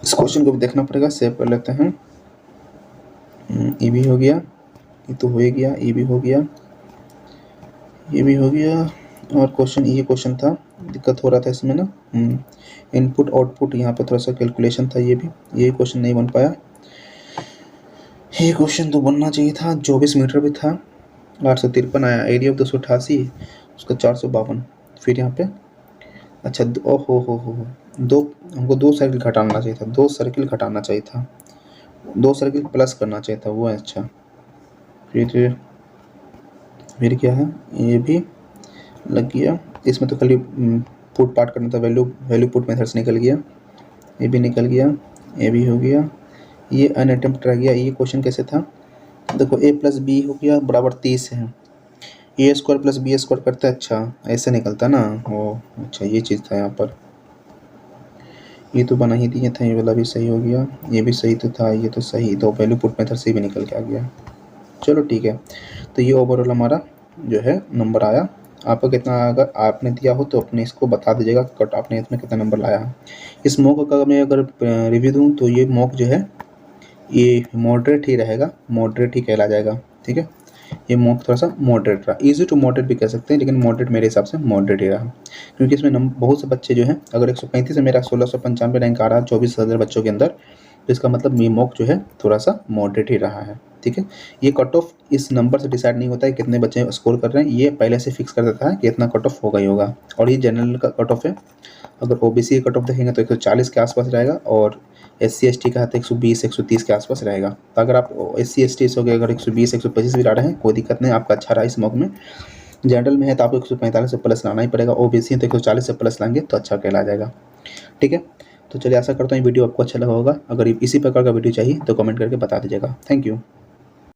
इस क्वेश्चन को भी देखना पड़ेगा, सेव कर लेते हैं। ये भी हो गया, ये तो हो ही गया, ये भी हो गया, ये भी हो गया। और क्वेश्चन, ये क्वेश्चन था, दिक्कत हो रहा था इसमें ना, इनपुट आउटपुट, यहाँ पे थोड़ा सा कैलकुलेशन था, ये क्वेश्चन नहीं बन पाया। ये क्वेश्चन तो बनना चाहिए था। 24 मीटर भी था, 853 आया। एरिया ऑफ 288, उसका 452। फिर यहाँ पे अच्छा हो दो, हमको 2 सर्किल घटाना चाहिए था, 2 सर्किल घटाना चाहिए था, 2 सर्किल प्लस करना चाहिए था, वो है। अच्छा फिर क्या है, ये भी लग गया। इसमें तो खाली पुट पार्ट करना था, वैल्यू पुट मेथड से निकल गया, ये भी निकल गया, ये भी हो गया। ये अनअटेम्प्ट रह गया। ये क्वेश्चन कैसे था, देखो a प्लस बी हो गया बराबर 30 है, ए स्क्वायर प्लस बी स्क्वायर करता है, अच्छा ऐसे निकलता ना, ओ अच्छा ये चीज़ था यहाँ पर। ये तो बना ही दिया था, ये वाला भी सही हो गया, ये भी सही तो था, ये तो सही, तो वैल्यू पुट मेथड से भी निकल के आ गया। चलो ठीक है, तो ये ओवरऑल हमारा जो है नंबर आया। आपका कितना, अगर आपने दिया हो तो अपने इसको बता दीजिएगा कट आपने इसमें कितना नंबर लाया है। इस मॉक का मैं अगर रिव्यू दूँ तो ये मॉक जो है ये मॉडरेट ही रहेगा, मॉडरेट ही कहला जाएगा। ठीक है, ये मॉक थोड़ा सा मॉडरेट रहा, इजी टू मॉडरेट भी कह सकते हैं, लेकिन मॉडरेट मेरे हिसाब से मॉडरेट ही रहा, क्योंकि इसमें बहुत से बच्चे जो हैं, अगर 135 से मेरा 1695 रैंक आ रहा है 24,000 बच्चों के अंदर, तो इसका मतलब ये मॉक जो है थोड़ा सा मॉडरेट ही रहा है। ठीक है, ये कट ऑफ इस नंबर से डिसाइड नहीं होता है कितने बच्चे स्कोर कर रहे हैं, ये पहले से फिक्स कर देता है कि इतना कट ऑफ होगा ही होगा। और ये जनरल का कट ऑफ है। अगर ओबीसी का कट ऑफ देखेंगे तो 140 के आसपास रहेगा, और SC ST का है तो 120-130 के आसपास रहेगा। तो अगर आप SC ST हो गए, अगर 120-125 भी ला रहे हैं कोई दिक्कत नहीं, आपका अच्छा रहा इस मॉक में। जनरल में है तो आपको 145 से प्लस लाना ही पड़ेगा, ओबीसी है तो 140 से प्लस लाएंगे तो अच्छा कहला जाएगा। ठीक है, तो चलिए आशा करता हूँ वीडियो आपको अच्छा लगा होगा। अगर इसी प्रकार का वीडियो चाहिए तो कमेंट करके बता दीजिएगा। Thank you.